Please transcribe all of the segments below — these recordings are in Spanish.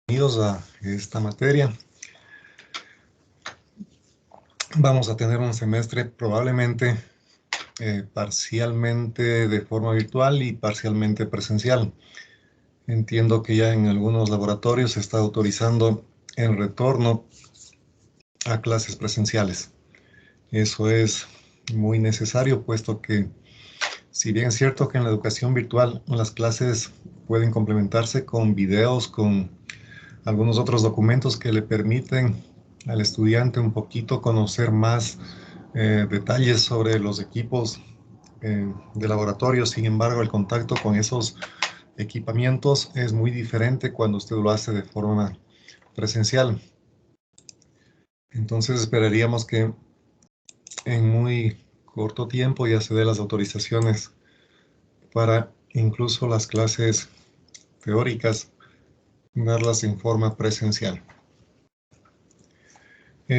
Bienvenidos a esta materia. Vamos a tener un semestre probablemente parcialmente de forma virtual y parcialmente presencial. Entiendo que ya en algunos laboratorios se está autorizando el retorno a clases presenciales. Eso es muy necesario, puesto que si bien es cierto que en la educación virtual las clases pueden complementarse con videos, con algunos otros documentos que le permiten al estudiante un poquito conocer más detalles sobre los equipos de laboratorio. Sin embargo, el contacto con esos equipamientos es muy diferente cuando usted lo hace de forma presencial. Entonces esperaríamos que en muy corto tiempo ya se dé las autorizaciones para incluso las clases teóricas, darlas en forma presencial.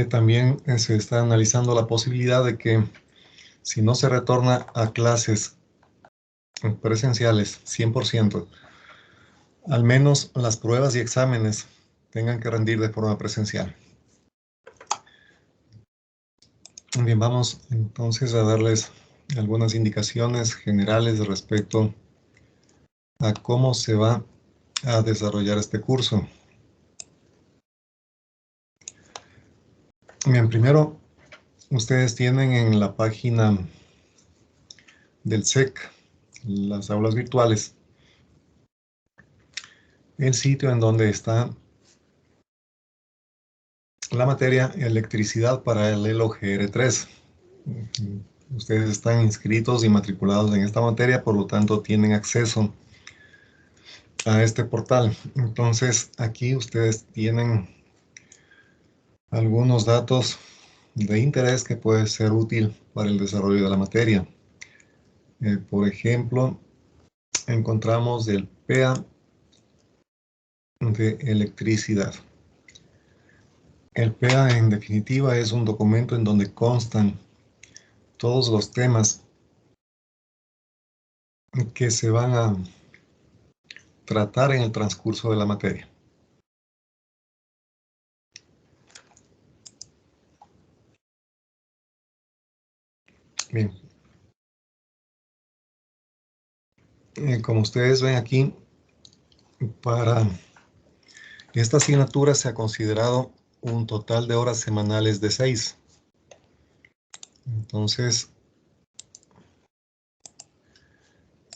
También se está analizando la posibilidad de que si no se retorna a clases presenciales 100%, al menos las pruebas y exámenes tengan que rendir de forma presencial. Bien, vamos entonces a darles algunas indicaciones generales respecto a cómo se va a desarrollar este curso. Bien, primero, ustedes tienen en la página del SEC, las aulas virtuales, el sitio en donde está la materia electricidad para el Elo GR3. Ustedes están inscritos y matriculados en esta materia, por lo tanto tienen acceso a este portal. Entonces aquí ustedes tienen algunos datos de interés que puede ser útil para el desarrollo de la materia. Por ejemplo, encontramos el PEA de electricidad. El PEA, en definitiva, es un documento en donde constan todos los temas que se van a tratar en el transcurso de la materia. Bien. Como ustedes ven aquí, para esta asignatura se ha considerado un total de horas semanales de 6. Entonces,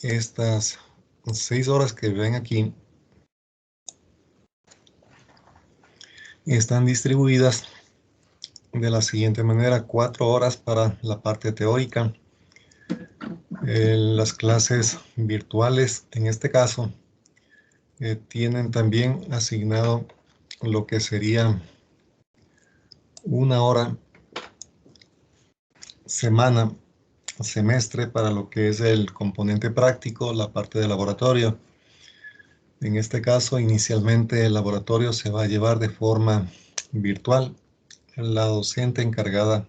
estas 6 horas que ven aquí están distribuidas de la siguiente manera: 4 horas para la parte teórica. Las clases virtuales, en este caso, tienen también asignado lo que sería 1 hora semestre para lo que es el componente práctico, la parte de laboratorio. En este caso, inicialmente el laboratorio se va a llevar de forma virtual. La docente encargada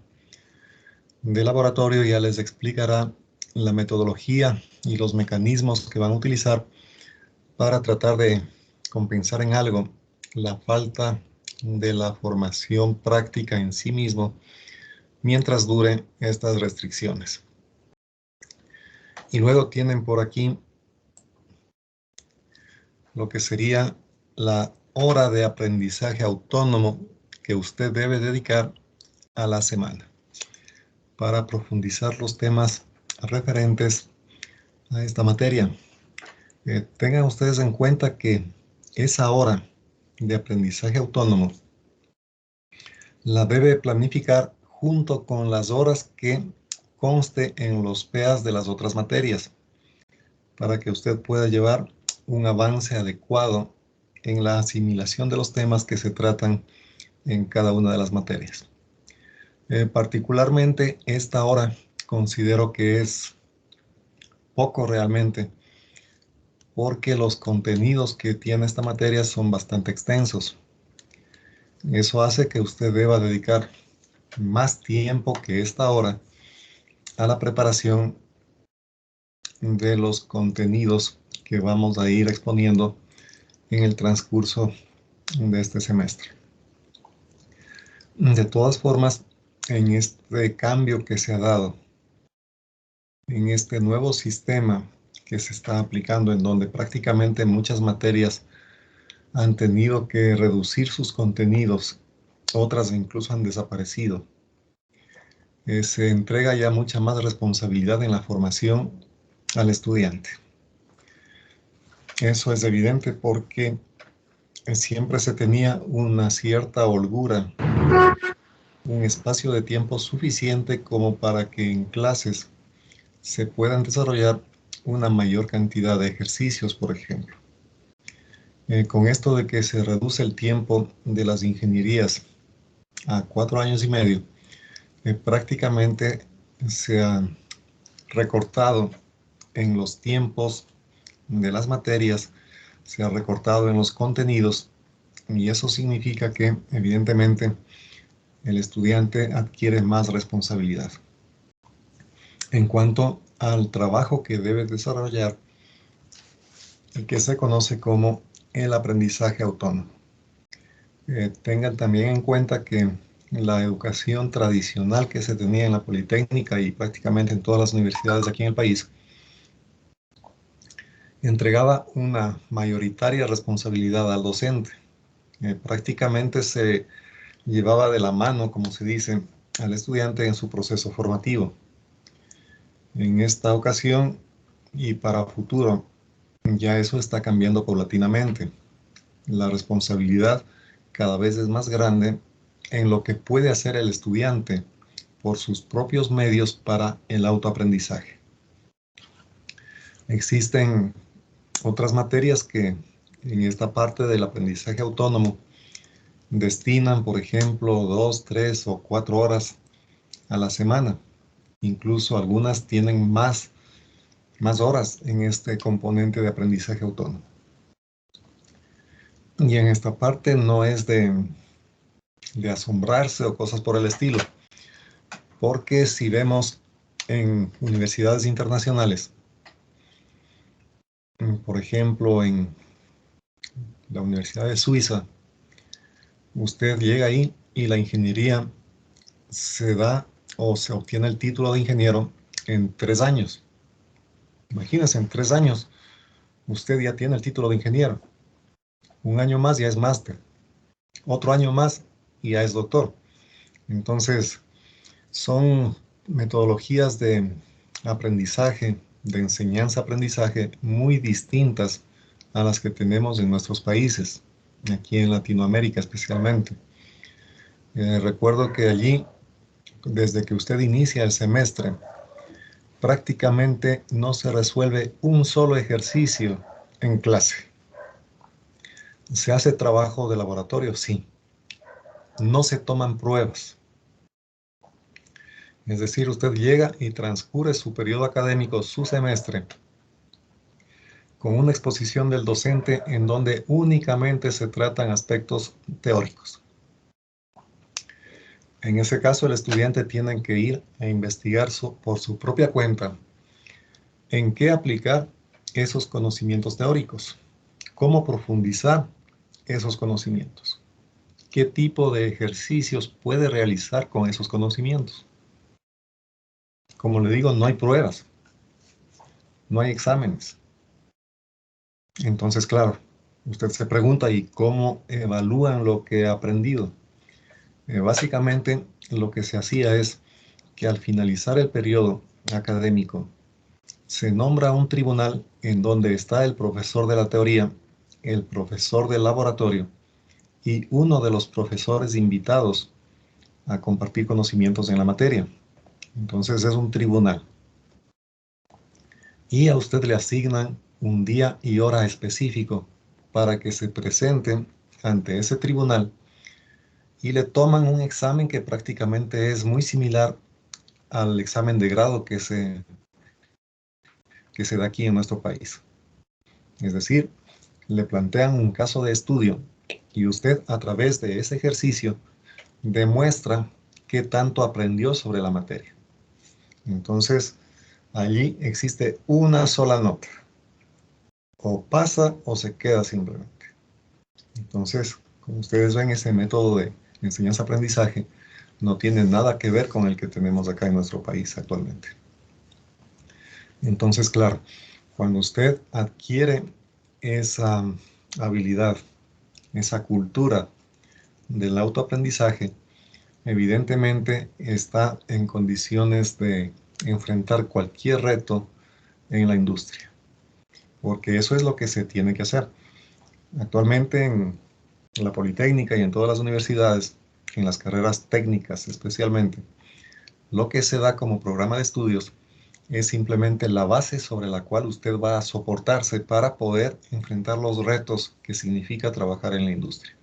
del laboratorio ya les explicará la metodología y los mecanismos que van a utilizar para tratar de compensar en algo la falta de la formación práctica en sí mismo mientras duren estas restricciones. Y luego tienen por aquí lo que sería la hora de aprendizaje autónomo que usted debe dedicar a la semana para profundizar los temas referentes a esta materia. Tengan ustedes en cuenta que esa hora de aprendizaje autónomo la debe planificar junto con las horas que conste en los PEAs de las otras materias, para que usted pueda llevar un avance adecuado en la asimilación de los temas que se tratan en cada una de las materias. Particularmente esta hora considero que es poco realmente, porque los contenidos que tiene esta materia son bastante extensos. Eso hace que usted deba dedicar más tiempo que esta hora a la preparación de los contenidos que vamos a ir exponiendo en el transcurso de este semestre. De todas formas, en este cambio que se ha dado, en este nuevo sistema que se está aplicando, en donde prácticamente muchas materias han tenido que reducir sus contenidos, otras incluso han desaparecido. Se entrega ya mucha más responsabilidad en la formación al estudiante. Eso es evidente porque siempre se tenía una cierta holgura, un espacio de tiempo suficiente como para que en clases se puedan desarrollar una mayor cantidad de ejercicios, por ejemplo. Con esto de que se reduce el tiempo de las ingenierías a 4 años y medio, prácticamente se ha recortado en los tiempos de las materias, se ha recortado en los contenidos, y eso significa que evidentemente el estudiante adquiere más responsabilidad. En cuanto al trabajo que debe desarrollar, el que se conoce como el aprendizaje autónomo. Tengan también en cuenta que la educación tradicional que se tenía en la Politécnica y prácticamente en todas las universidades aquí en el país entregaba una mayoritaria responsabilidad al docente. Prácticamente se llevaba de la mano, como se dice, al estudiante en su proceso formativo. En esta ocasión y para futuro, ya eso está cambiando paulatinamente. La responsabilidad cada vez es más grande en lo que puede hacer el estudiante por sus propios medios para el autoaprendizaje. Existen otras materias que en esta parte del aprendizaje autónomo destinan, por ejemplo, 2, 3 o 4 horas a la semana. Incluso algunas tienen más horas en este componente de aprendizaje autónomo. Y en esta parte no es de asombrarse o cosas por el estilo, porque si vemos en universidades internacionales, por ejemplo, en la Universidad de Suiza, usted llega ahí y la ingeniería se da o se obtiene el título de ingeniero en 3 años. Imagínense, en 3 años usted ya tiene el título de ingeniero. Un año más ya es máster. Otro año más y ya es doctor. Entonces, son metodologías de aprendizaje, de enseñanza-aprendizaje muy distintas a las que tenemos en nuestros países, aquí en Latinoamérica especialmente. Recuerdo que allí, desde que usted inicia el semestre, prácticamente no se resuelve un solo ejercicio en clase. ¿Se hace trabajo de laboratorio? Sí. No se toman pruebas. Es decir, usted llega y transcurre su periodo académico, su semestre, con una exposición del docente en donde únicamente se tratan aspectos teóricos. En ese caso, el estudiante tiene que ir a investigar por su propia cuenta en qué aplicar esos conocimientos teóricos, cómo profundizar esos conocimientos, qué tipo de ejercicios puede realizar con esos conocimientos. Como le digo, no hay pruebas, no hay exámenes. Entonces, claro, usted se pregunta, ¿y cómo evalúan lo que ha aprendido? Básicamente, lo que se hacía es que al finalizar el periodo académico, se nombra un tribunal en donde está el profesor de la teoría, el profesor del laboratorio y uno de los profesores invitados a compartir conocimientos en la materia. Entonces es un tribunal. Y a usted le asignan un día y hora específico para que se presenten ante ese tribunal y le toman un examen que prácticamente es muy similar al examen de grado que se da aquí en nuestro país. Es decir, le plantean un caso de estudio y usted a través de ese ejercicio demuestra qué tanto aprendió sobre la materia. Entonces, allí existe una sola nota. O pasa o se queda simplemente. Entonces, Como ustedes ven, ese método de enseñanza-aprendizaje no tiene nada que ver con el que tenemos acá en nuestro país actualmente. Entonces, claro, cuando usted adquiere esa habilidad, esa cultura del autoaprendizaje, evidentemente está en condiciones de enfrentar cualquier reto en la industria, porque eso es lo que se tiene que hacer. Actualmente en la Politécnica y en todas las universidades, en las carreras técnicas especialmente, lo que se da como programa de estudios es simplemente la base sobre la cual usted va a soportarse para poder enfrentar los retos que significa trabajar en la industria.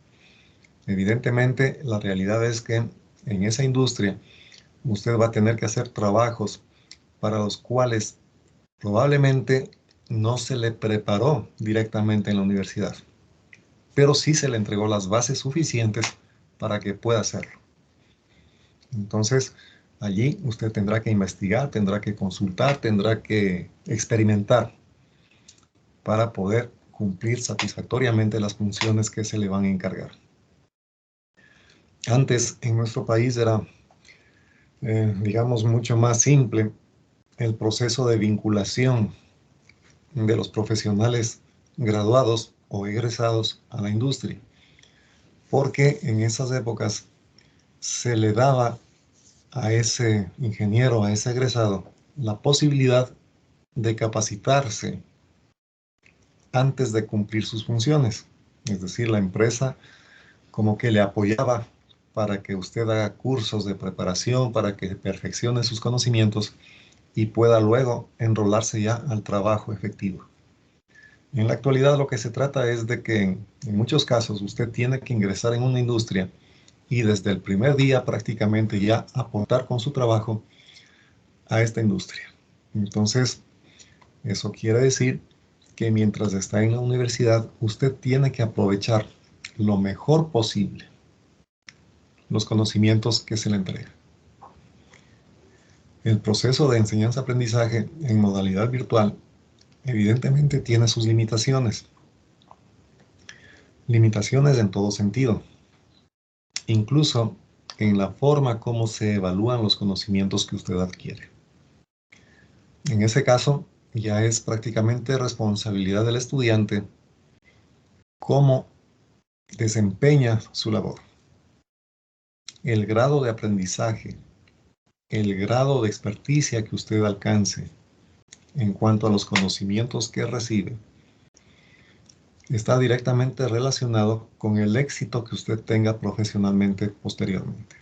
Evidentemente, la realidad es que en esa industria usted va a tener que hacer trabajos para los cuales probablemente no se le preparó directamente en la universidad, pero sí se le entregó las bases suficientes para que pueda hacerlo. Entonces, allí usted tendrá que investigar, tendrá que consultar, tendrá que experimentar para poder cumplir satisfactoriamente las funciones que se le van a encargar. Antes, en nuestro país era, digamos, mucho más simple el proceso de vinculación de los profesionales graduados o egresados a la industria, porque en esas épocas se le daba a ese ingeniero, a ese egresado, la posibilidad de capacitarse antes de cumplir sus funciones. Es decir, la empresa como que le apoyaba para que usted haga cursos de preparación, para que perfeccione sus conocimientos y pueda luego enrolarse ya al trabajo efectivo. En la actualidad lo que se trata es de que en muchos casos usted tiene que ingresar en una industria y desde el primer día prácticamente ya aportar con su trabajo a esta industria. Entonces, eso quiere decir que mientras está en la universidad, usted tiene que aprovechar lo mejor posible los conocimientos que se le entrega. El proceso de enseñanza-aprendizaje en modalidad virtual evidentemente tiene sus limitaciones. Limitaciones en todo sentido. Incluso en la forma como se evalúan los conocimientos que usted adquiere. En ese caso, ya es prácticamente responsabilidad del estudiante cómo desempeña su labor. El grado de aprendizaje, el grado de experticia que usted alcance en cuanto a los conocimientos que recibe, está directamente relacionado con el éxito que usted tenga profesionalmente posteriormente.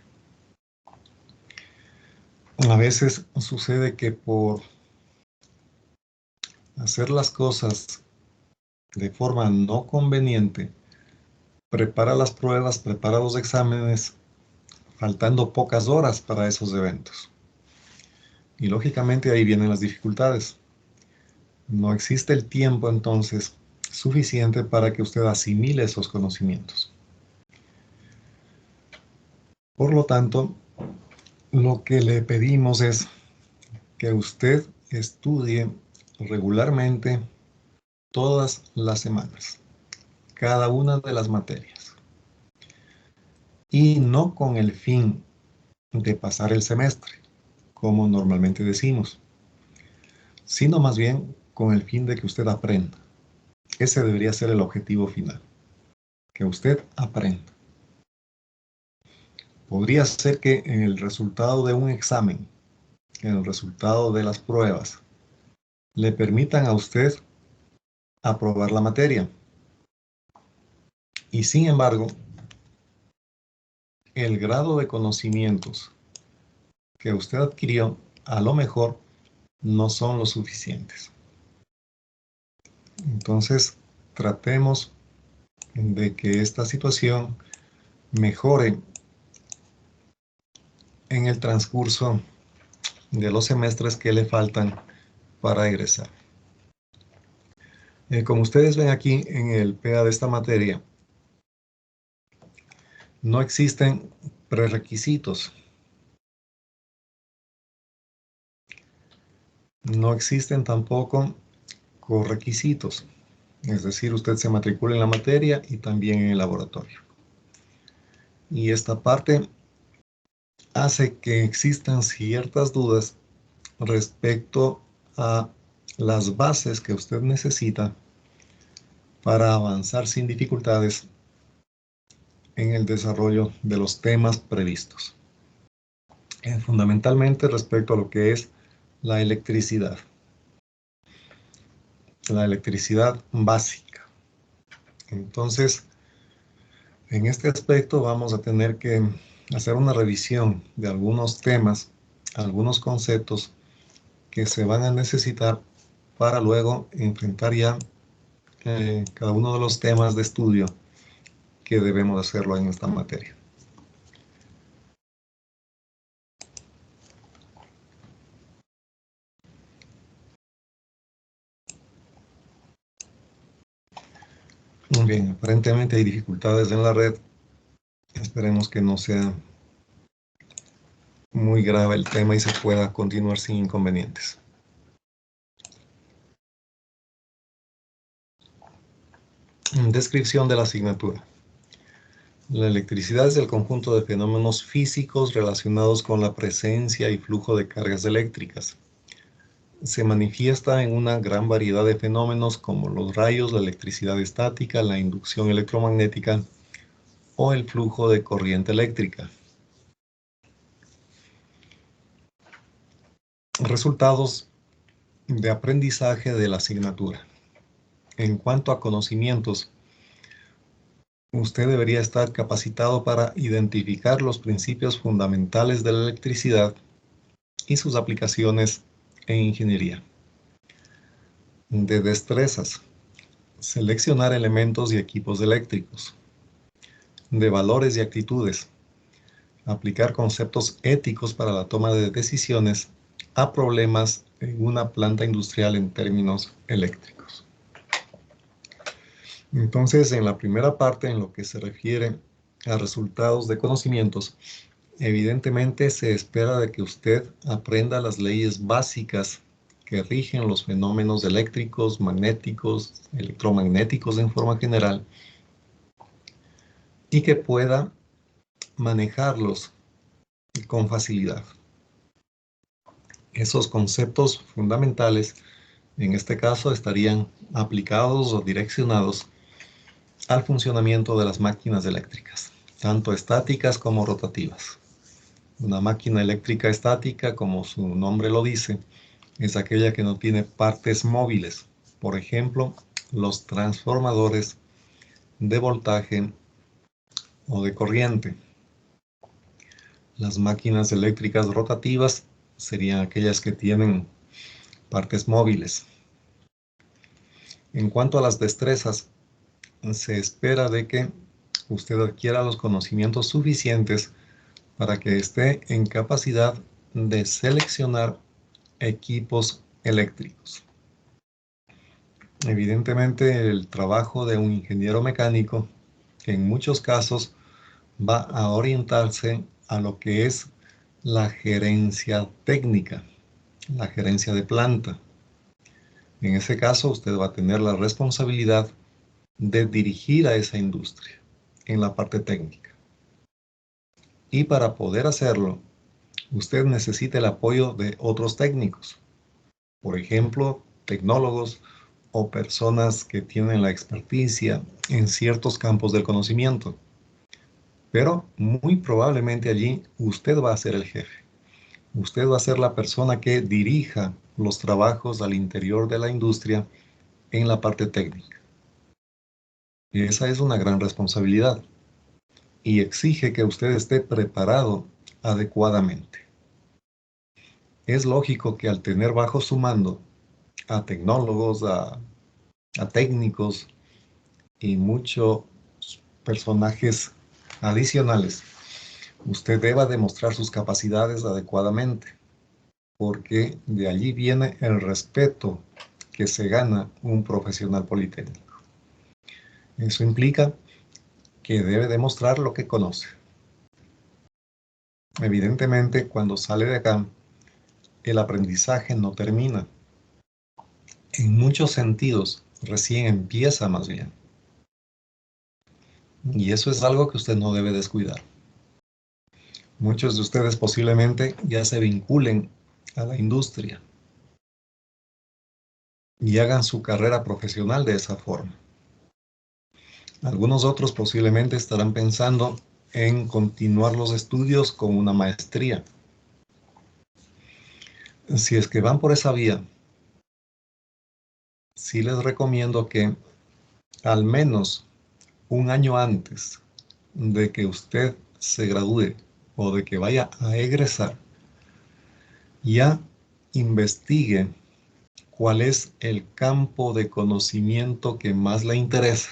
A veces sucede que por hacer las cosas de forma no conveniente, prepara las pruebas, prepara los exámenes, faltando pocas horas para esos eventos. Y lógicamente ahí vienen las dificultades. No existe el tiempo entonces suficiente para que usted asimile esos conocimientos. Por lo tanto, lo que le pedimos es que usted estudie regularmente todas las semanas, cada una de las materias, y no con el fin de pasar el semestre, como normalmente decimos, sino más bien con el fin de que usted aprenda. Ese debería ser el objetivo final, que usted aprenda. Podría ser que en el resultado de un examen, en el resultado de las pruebas, le permitan a usted aprobar la materia. Y sin embargo, el grado de conocimientos que usted adquirió, a lo mejor, no son lo suficientes. Entonces, tratemos de que esta situación mejore en el transcurso de los semestres que le faltan para egresar. Como ustedes ven aquí en el PA de esta materia, no existen prerequisitos. No existen tampoco correquisitos. Es decir, usted se matricula en la materia y también en el laboratorio. Y esta parte hace que existan ciertas dudas respecto a las bases que usted necesita para avanzar sin dificultades en el desarrollo de los temas previstos. Fundamentalmente respecto a lo que es la electricidad básica. Entonces, en este aspecto vamos a tener que hacer una revisión de algunos temas, algunos conceptos que se van a necesitar para luego enfrentar ya cada uno de los temas de estudio que debemos hacerlo en esta materia. Muy bien, aparentemente hay dificultades en la red. Esperemos que no sea muy grave el tema y se pueda continuar sin inconvenientes. Descripción de la asignatura. La electricidad es el conjunto de fenómenos físicos relacionados con la presencia y flujo de cargas eléctricas. Se manifiesta en una gran variedad de fenómenos como los rayos, la electricidad estática, la inducción electromagnética o el flujo de corriente eléctrica. Resultados de aprendizaje de la asignatura. En cuanto a conocimientos, usted debería estar capacitado para identificar los principios fundamentales de la electricidad y sus aplicaciones en ingeniería. De destrezas, seleccionar elementos y equipos eléctricos. De valores y actitudes, aplicar conceptos éticos para la toma de decisiones a problemas en una planta industrial en términos eléctricos. Entonces, en la primera parte, en lo que se refiere a resultados de conocimientos, evidentemente se espera de que usted aprenda las leyes básicas que rigen los fenómenos eléctricos, magnéticos, electromagnéticos en forma general, y que pueda manejarlos con facilidad. Esos conceptos fundamentales, en este caso, estarían aplicados o direccionados al funcionamiento de las máquinas eléctricas, tanto estáticas como rotativas. Una máquina eléctrica estática, como su nombre lo dice, es aquella que no tiene partes móviles. Por ejemplo, los transformadores de voltaje o de corriente. Las máquinas eléctricas rotativas serían aquellas que tienen partes móviles. En cuanto a las destrezas, se espera de que usted adquiera los conocimientos suficientes para que esté en capacidad de seleccionar equipos eléctricos. Evidentemente, el trabajo de un ingeniero mecánico, en muchos casos, va a orientarse a lo que es la gerencia técnica, la gerencia de planta. En ese caso, usted va a tener la responsabilidad de dirigir a esa industria en la parte técnica. Y para poder hacerlo, usted necesita el apoyo de otros técnicos. Por ejemplo, tecnólogos o personas que tienen la experticia en ciertos campos del conocimiento. Pero muy probablemente allí usted va a ser el jefe. Usted va a ser la persona que dirija los trabajos al interior de la industria en la parte técnica. Y esa es una gran responsabilidad y exige que usted esté preparado adecuadamente. Es lógico que al tener bajo su mando a tecnólogos, a técnicos y muchos personajes adicionales, usted deba demostrar sus capacidades adecuadamente, porque de allí viene el respeto que se gana un profesional politécnico. Eso implica que debe demostrar lo que conoce. Evidentemente, cuando sale de acá, el aprendizaje no termina. En muchos sentidos, recién empieza más bien. Y eso es algo que usted no debe descuidar. Muchos de ustedes posiblemente ya se vinculen a la industria y hagan su carrera profesional de esa forma. Algunos otros posiblemente estarán pensando en continuar los estudios con una maestría. Si es que van por esa vía, sí les recomiendo que al menos un año antes de que usted se gradúe o de que vaya a egresar, ya investigue cuál es el campo de conocimiento que más le interesa.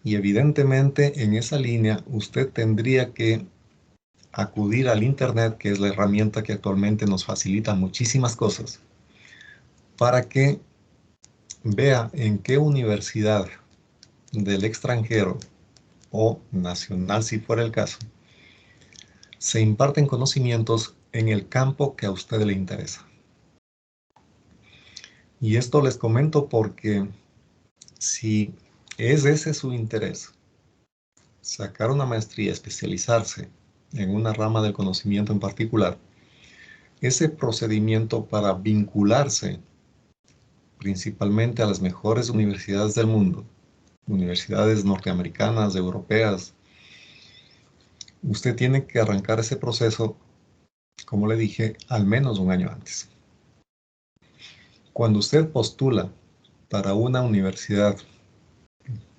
Y evidentemente en esa línea usted tendría que acudir al Internet, que es la herramienta que actualmente nos facilita muchísimas cosas, para que vea en qué universidad del extranjero o nacional, si fuera el caso, se imparten conocimientos en el campo que a usted le interesa. Y esto les comento porque si es ese su interés, sacar una maestría, especializarse en una rama del conocimiento en particular, ese procedimiento para vincularse principalmente a las mejores universidades del mundo, universidades norteamericanas, europeas, usted tiene que arrancar ese proceso, como le dije, al menos un año antes. Cuando usted postula para una universidad,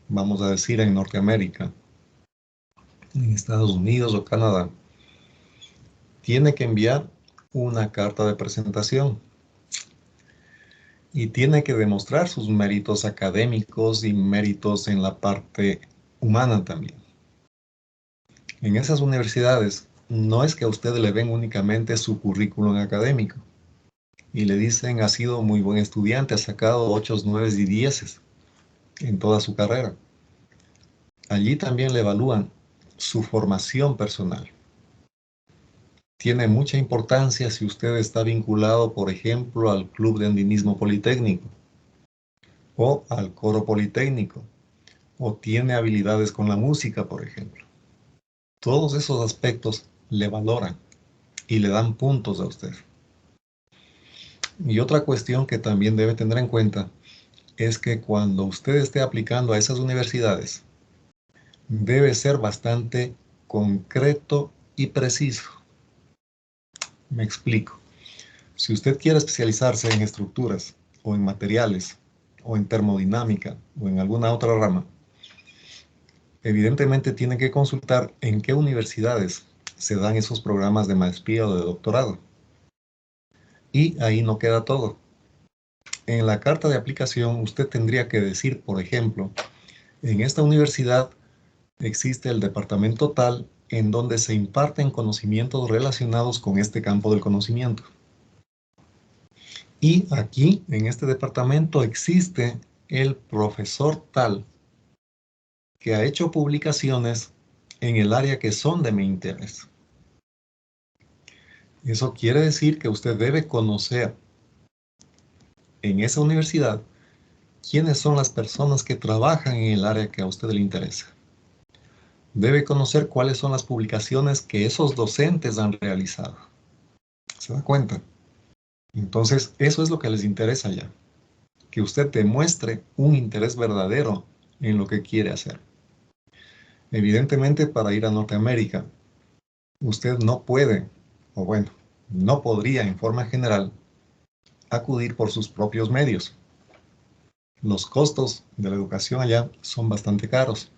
vamos a decir en Norteamérica, en Estados Unidos o Canadá, tiene que enviar una carta de presentación y tiene que demostrar sus méritos académicos y méritos en la parte humana también. En esas universidades no es que a usted le ven únicamente su currículum académico y le dicen ha sido muy buen estudiante, ha sacado 8, 9 y 10 en toda su carrera. Allí también le evalúan su formación personal. Tiene mucha importancia si usted está vinculado, por ejemplo, al Club de Andinismo Politécnico o al Coro Politécnico, o tiene habilidades con la música, por ejemplo. Todos esos aspectos le valoran y le dan puntos a usted. Y otra cuestión que también debe tener en cuenta es que cuando usted esté aplicando a esas universidades, debe ser bastante concreto y preciso. Me explico. Si usted quiere especializarse en estructuras o en materiales o en termodinámica o en alguna otra rama, evidentemente tiene que consultar en qué universidades se dan esos programas de maestría o de doctorado. Y ahí no queda todo. En la carta de aplicación usted tendría que decir, por ejemplo, en esta universidad existe el departamento tal en donde se imparten conocimientos relacionados con este campo del conocimiento. Y aquí, en este departamento, existe el profesor tal que ha hecho publicaciones en el área que son de mi interés. Eso quiere decir que usted debe conocer en esa universidad quiénes son las personas que trabajan en el área que a usted le interesa. Debe conocer cuáles son las publicaciones que esos docentes han realizado. ¿Se da cuenta? Entonces, eso es lo que les interesa ya. Que usted demuestre un interés verdadero en lo que quiere hacer. Evidentemente, para ir a Norteamérica, usted no puede, o bueno, no podría en forma general, acudir por sus propios medios. Los costos de la educación allá son bastante caros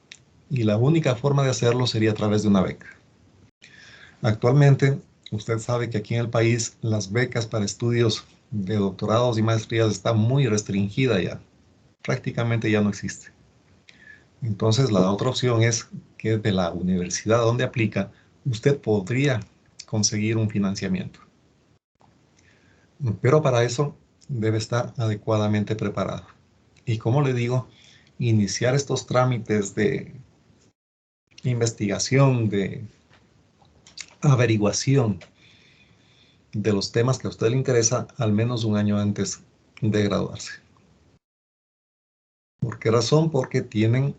y la única forma de hacerlo sería a través de una beca. Actualmente, usted sabe que aquí en el país las becas para estudios de doctorados y maestrías están muy restringidas ya. Prácticamente ya no existe. Entonces, la otra opción es que de la universidad donde aplica, usted podría conseguir un financiamiento. Pero para eso debe estar adecuadamente preparado. Y como le digo, iniciar estos trámites de investigación, de averiguación de los temas que a usted le interesa al menos un año antes de graduarse. ¿Por qué razón? Porque tienen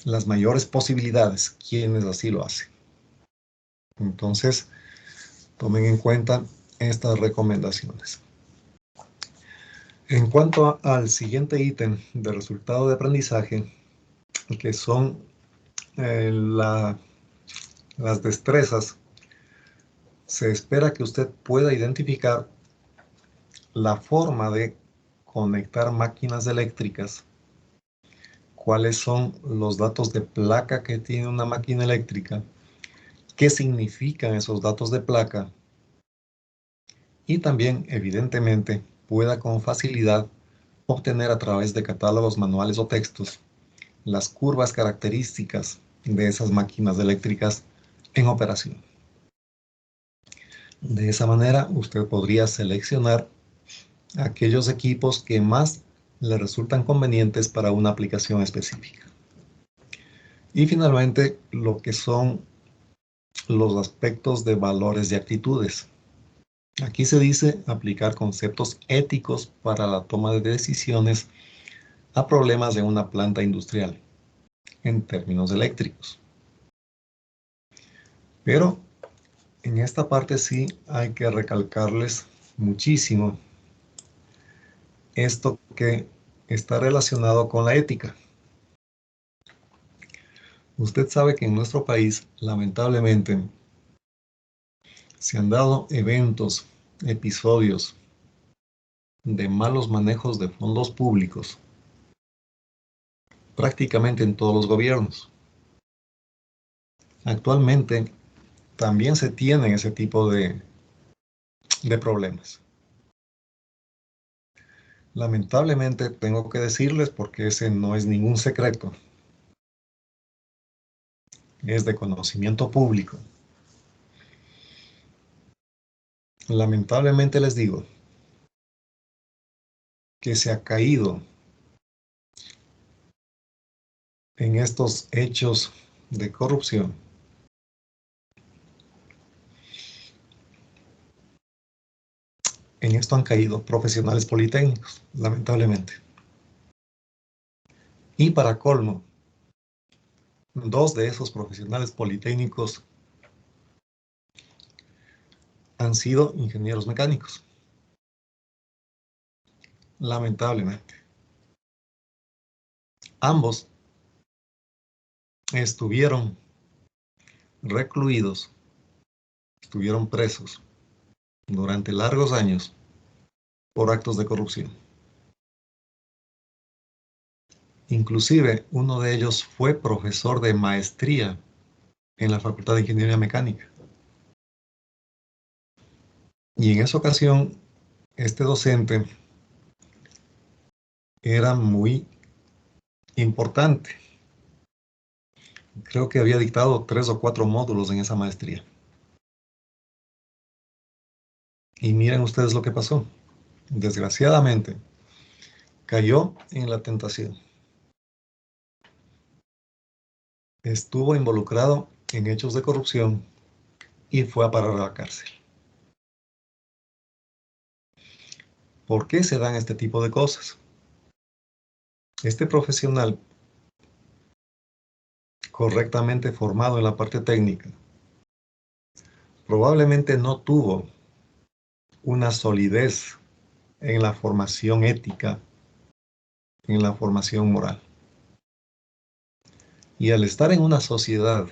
las mayores posibilidades quienes así lo hacen. Entonces, tomen en cuenta estas recomendaciones. En cuanto al siguiente ítem de resultado de aprendizaje, que son las destrezas, se espera que usted pueda identificar la forma de conectar máquinas eléctricas, cuáles son los datos de placa que tiene una máquina eléctrica, qué significan esos datos de placa, y también, evidentemente, pueda con facilidad obtener a través de catálogos, manuales o textos las curvas características de esas máquinas eléctricas en operación. De esa manera, usted podría seleccionar aquellos equipos que más le resultan convenientes para una aplicación específica. Y finalmente, lo que son los aspectos de valores y actitudes. Aquí se dice aplicar conceptos éticos para la toma de decisiones a problemas de una planta industrial, en términos eléctricos. Pero en esta parte sí hay que recalcarles muchísimo esto que está relacionado con la ética. Usted sabe que en nuestro país, lamentablemente, se han dado eventos, episodios de malos manejos de fondos públicos, prácticamente en todos los gobiernos. Actualmente también se tienen ese tipo de problemas. Lamentablemente tengo que decirles, porque ese no es ningún secreto, es de conocimiento público. Lamentablemente les digo que se ha caído en estos hechos de corrupción en esto han caído profesionales politécnicos, lamentablemente. Y para colmo, dos de esos profesionales politécnicos han sido ingenieros mecánicos, lamentablemente. Ambos estuvieron recluidos, estuvieron presos durante largos años por actos de corrupción. Inclusive, uno de ellos fue profesor de maestría en la Facultad de Ingeniería Mecánica. Y en esa ocasión, este docente era muy importante. Creo que había dictado 3 o 4 módulos en esa maestría. Y miren ustedes lo que pasó. Desgraciadamente, cayó en la tentación. Estuvo involucrado en hechos de corrupción y fue a parar a la cárcel. ¿Por qué se dan este tipo de cosas? Este profesional, correctamente formado en la parte técnica, probablemente no tuvo una solidez en la formación ética, en la formación moral. Y al estar en una sociedad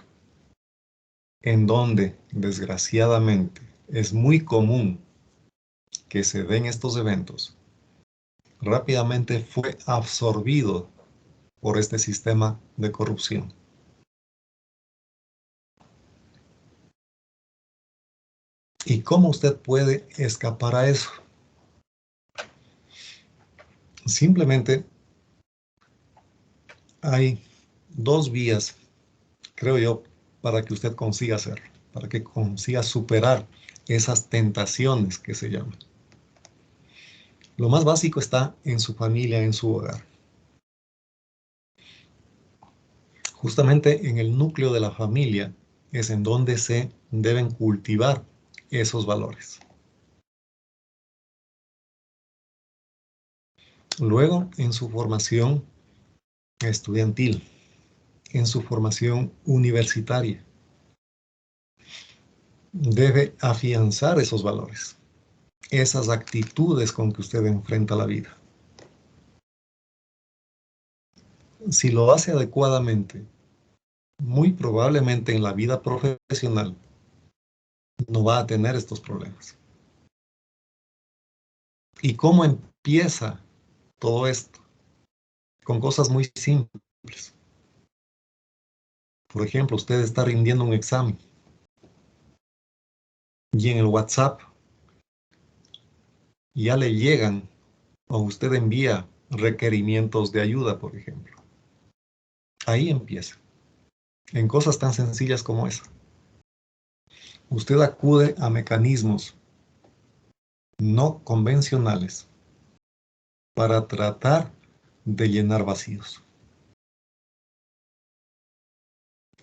en donde, desgraciadamente, es muy común que se den estos eventos, rápidamente fue absorbido por este sistema de corrupción. ¿Y cómo usted puede escapar a eso? Simplemente hay dos vías, creo yo, para que usted consiga hacer, para que consiga superar esas tentaciones que se llaman. Lo más básico está en su familia, en su hogar. Justamente en el núcleo de la familia es en donde se deben cultivar esos valores. Luego, en su formación estudiantil, en su formación universitaria. debe afianzar esos valores, esas actitudes con que usted enfrenta la vida. Si lo hace adecuadamente, muy probablemente en la vida profesional no va a tener estos problemas. ¿Y cómo empieza todo esto? Con cosas muy simples. Por ejemplo, usted está rindiendo un examen y en el WhatsApp ya le llegan o usted envía requerimientos de ayuda, por ejemplo. Ahí empieza, en cosas tan sencillas como esa. Usted acude a mecanismos no convencionales para tratar de llenar vacíos.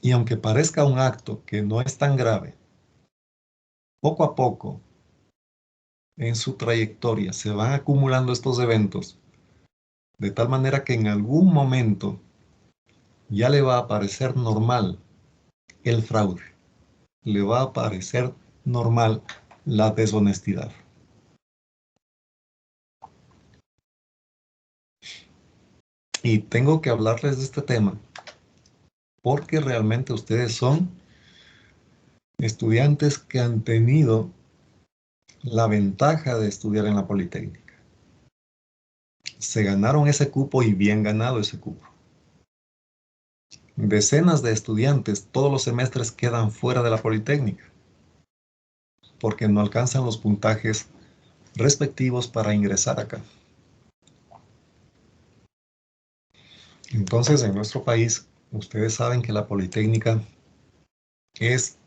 Y aunque parezca un acto que no es tan grave, poco a poco en su trayectoria se van acumulando estos eventos de tal manera que en algún momento ya le va a parecer normal el fraude, le va a parecer normal la deshonestidad. Y tengo que hablarles de este tema porque realmente ustedes son estudiantes que han tenido la ventaja de estudiar en la Politécnica. Se ganaron ese cupo y bien ganado ese cupo. Decenas de estudiantes todos los semestres quedan fuera de la Politécnica porque no alcanzan los puntajes respectivos para ingresar acá. Entonces, en nuestro país, ustedes saben que la Politécnica es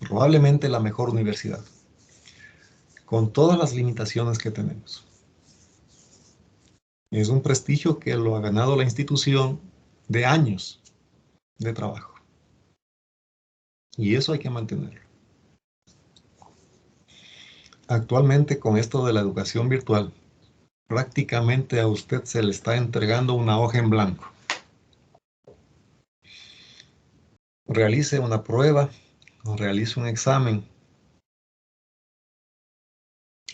probablemente la mejor universidad, con todas las limitaciones que tenemos. Es un prestigio que lo ha ganado la institución de años de trabajo. Y eso hay que mantenerlo. Actualmente, con esto de la educación virtual, prácticamente a usted se le está entregando una hoja en blanco. Realice una prueba o realice un examen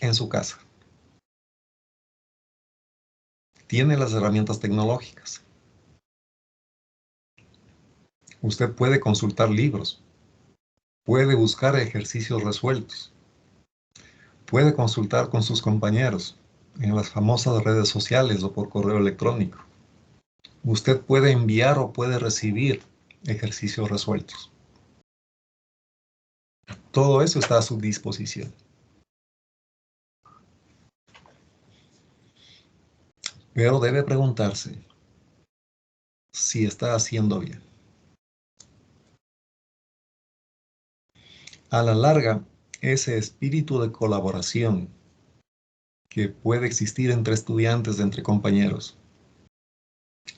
en su casa. Tiene las herramientas tecnológicas. Usted puede consultar libros, puede buscar ejercicios resueltos, puede consultar con sus compañeros en las famosas redes sociales o por correo electrónico. Usted puede enviar o puede recibir ejercicios resueltos. Todo eso está a su disposición. Pero debe preguntarse si está haciendo bien. A la larga, ese espíritu de colaboración que puede existir entre estudiantes, entre compañeros,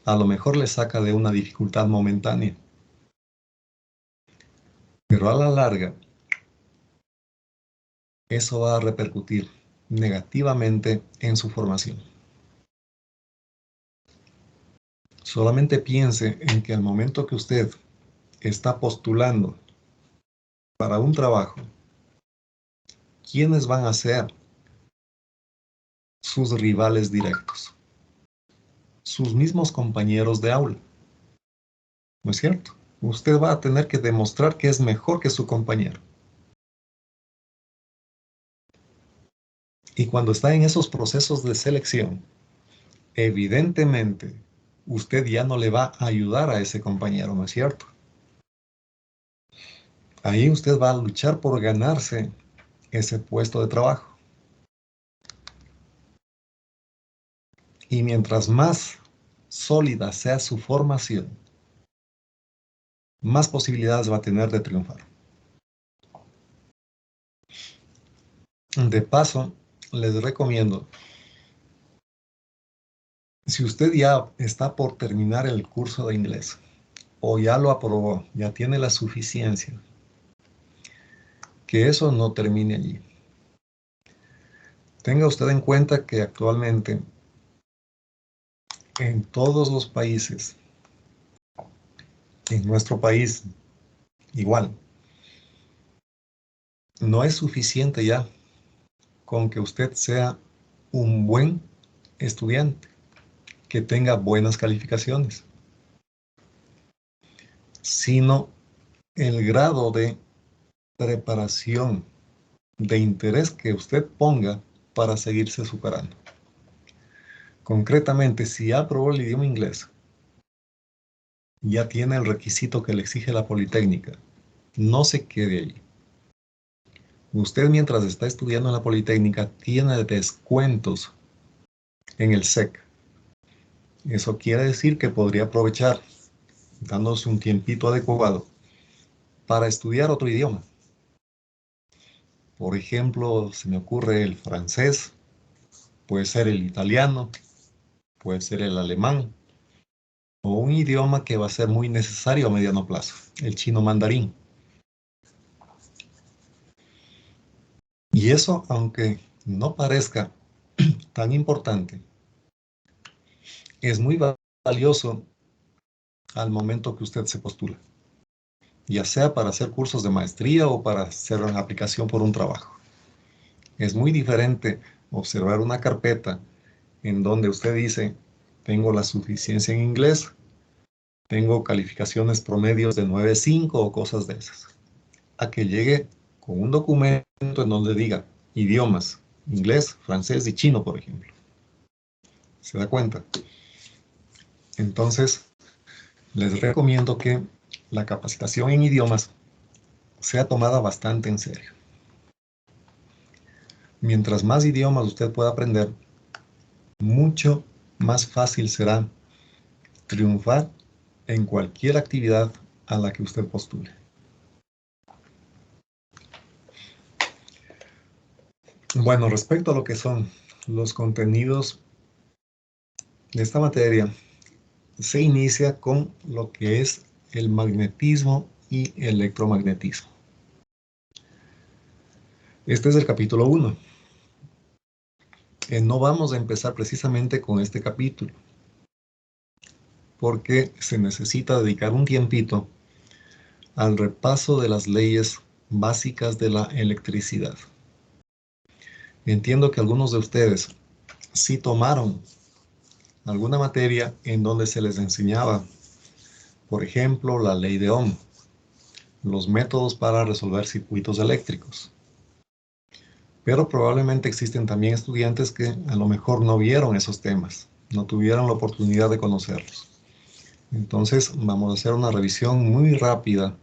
a lo mejor le saca de una dificultad momentánea. Pero a la larga, eso va a repercutir negativamente en su formación. Solamente piense en que al momento que usted está postulando para un trabajo, ¿quiénes van a ser sus rivales directos? Sus mismos compañeros de aula. ¿No es cierto? Usted va a tener que demostrar que es mejor que su compañero. Y cuando está en esos procesos de selección, evidentemente, usted ya no le va a ayudar a ese compañero, ¿no es cierto? Ahí usted va a luchar por ganarse ese puesto de trabajo. Y mientras más sólida sea su formación, más posibilidades va a tener de triunfar. De paso, les recomiendo, si usted ya está por terminar el curso de inglés o ya lo aprobó, ya tiene la suficiencia, que eso no termine allí. Tenga usted en cuenta que actualmente en todos los países, en nuestro país igual, no es suficiente ya con que usted sea un buen estudiante, que tenga buenas calificaciones, sino el grado de preparación, de interés que usted ponga para seguirse superando. Concretamente, si ya aprobó el idioma inglés, ya tiene el requisito que le exige la Politécnica, no se quede allí. Usted, mientras está estudiando en la Politécnica, tiene descuentos en el SEC. Eso quiere decir que podría aprovechar, dándose un tiempito adecuado, para estudiar otro idioma. Por ejemplo, se me ocurre el francés, puede ser el italiano, puede ser el alemán, o un idioma que va a ser muy necesario a mediano plazo, el chino mandarín. Y eso, aunque no parezca tan importante, es muy valioso al momento que usted se postula, ya sea para hacer cursos de maestría o para hacer una aplicación por un trabajo. Es muy diferente observar una carpeta en donde usted dice, tengo la suficiencia en inglés, tengo calificaciones promedios de 9.5 o cosas de esas, a que llegue con un documento en donde diga idiomas, inglés, francés y chino, por ejemplo. ¿Se da cuenta? Entonces, les recomiendo que la capacitación en idiomas sea tomada bastante en serio. Mientras más idiomas usted pueda aprender, mucho más fácil será triunfar en cualquier actividad a la que usted postule. Bueno, respecto a lo que son los contenidos de esta materia, se inicia con lo que es el magnetismo y electromagnetismo. Este es el capítulo 1. No vamos a empezar precisamente con este capítulo, porque se necesita dedicar un tiempito al repaso de las leyes básicas de la electricidad. Entiendo que algunos de ustedes sí tomaron alguna materia en donde se les enseñaba, por ejemplo, la ley de Ohm, los métodos para resolver circuitos eléctricos. Pero probablemente existen también estudiantes que a lo mejor no vieron esos temas, no tuvieron la oportunidad de conocerlos. Entonces vamos a hacer una revisión muy rápida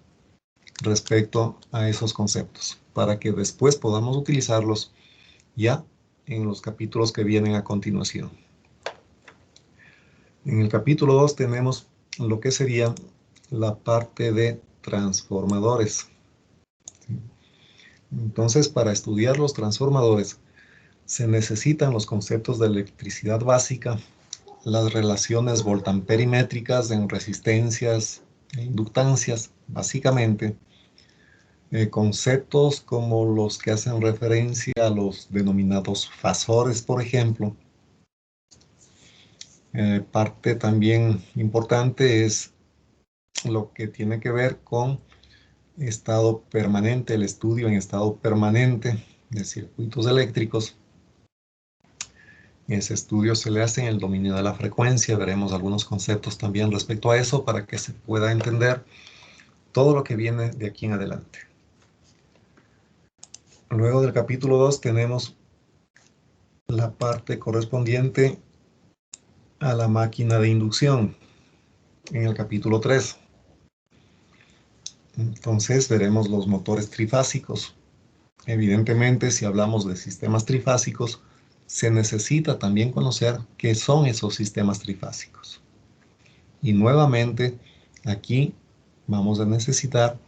respecto a esos conceptos, para que después podamos utilizarlos ya en los capítulos que vienen a continuación. En el capítulo 2 tenemos lo que sería la parte de transformadores. Entonces, para estudiar los transformadores, se necesitan los conceptos de electricidad básica, las relaciones voltamperimétricas en resistencias e inductancias, básicamente, conceptos como los que hacen referencia a los denominados fasores, por ejemplo. Parte también importante es lo que tiene que ver con estado permanente, el estudio en estado permanente de circuitos eléctricos. Ese estudio se le hace en el dominio de la frecuencia. Veremos algunos conceptos también respecto a eso para que se pueda entender todo lo que viene de aquí en adelante. Luego del capítulo 2 tenemos la parte correspondiente a la máquina de inducción en el capítulo 3. Entonces veremos los motores trifásicos. Evidentemente, si hablamos de sistemas trifásicos, se necesita también conocer qué son esos sistemas trifásicos. Y nuevamente, aquí vamos a necesitar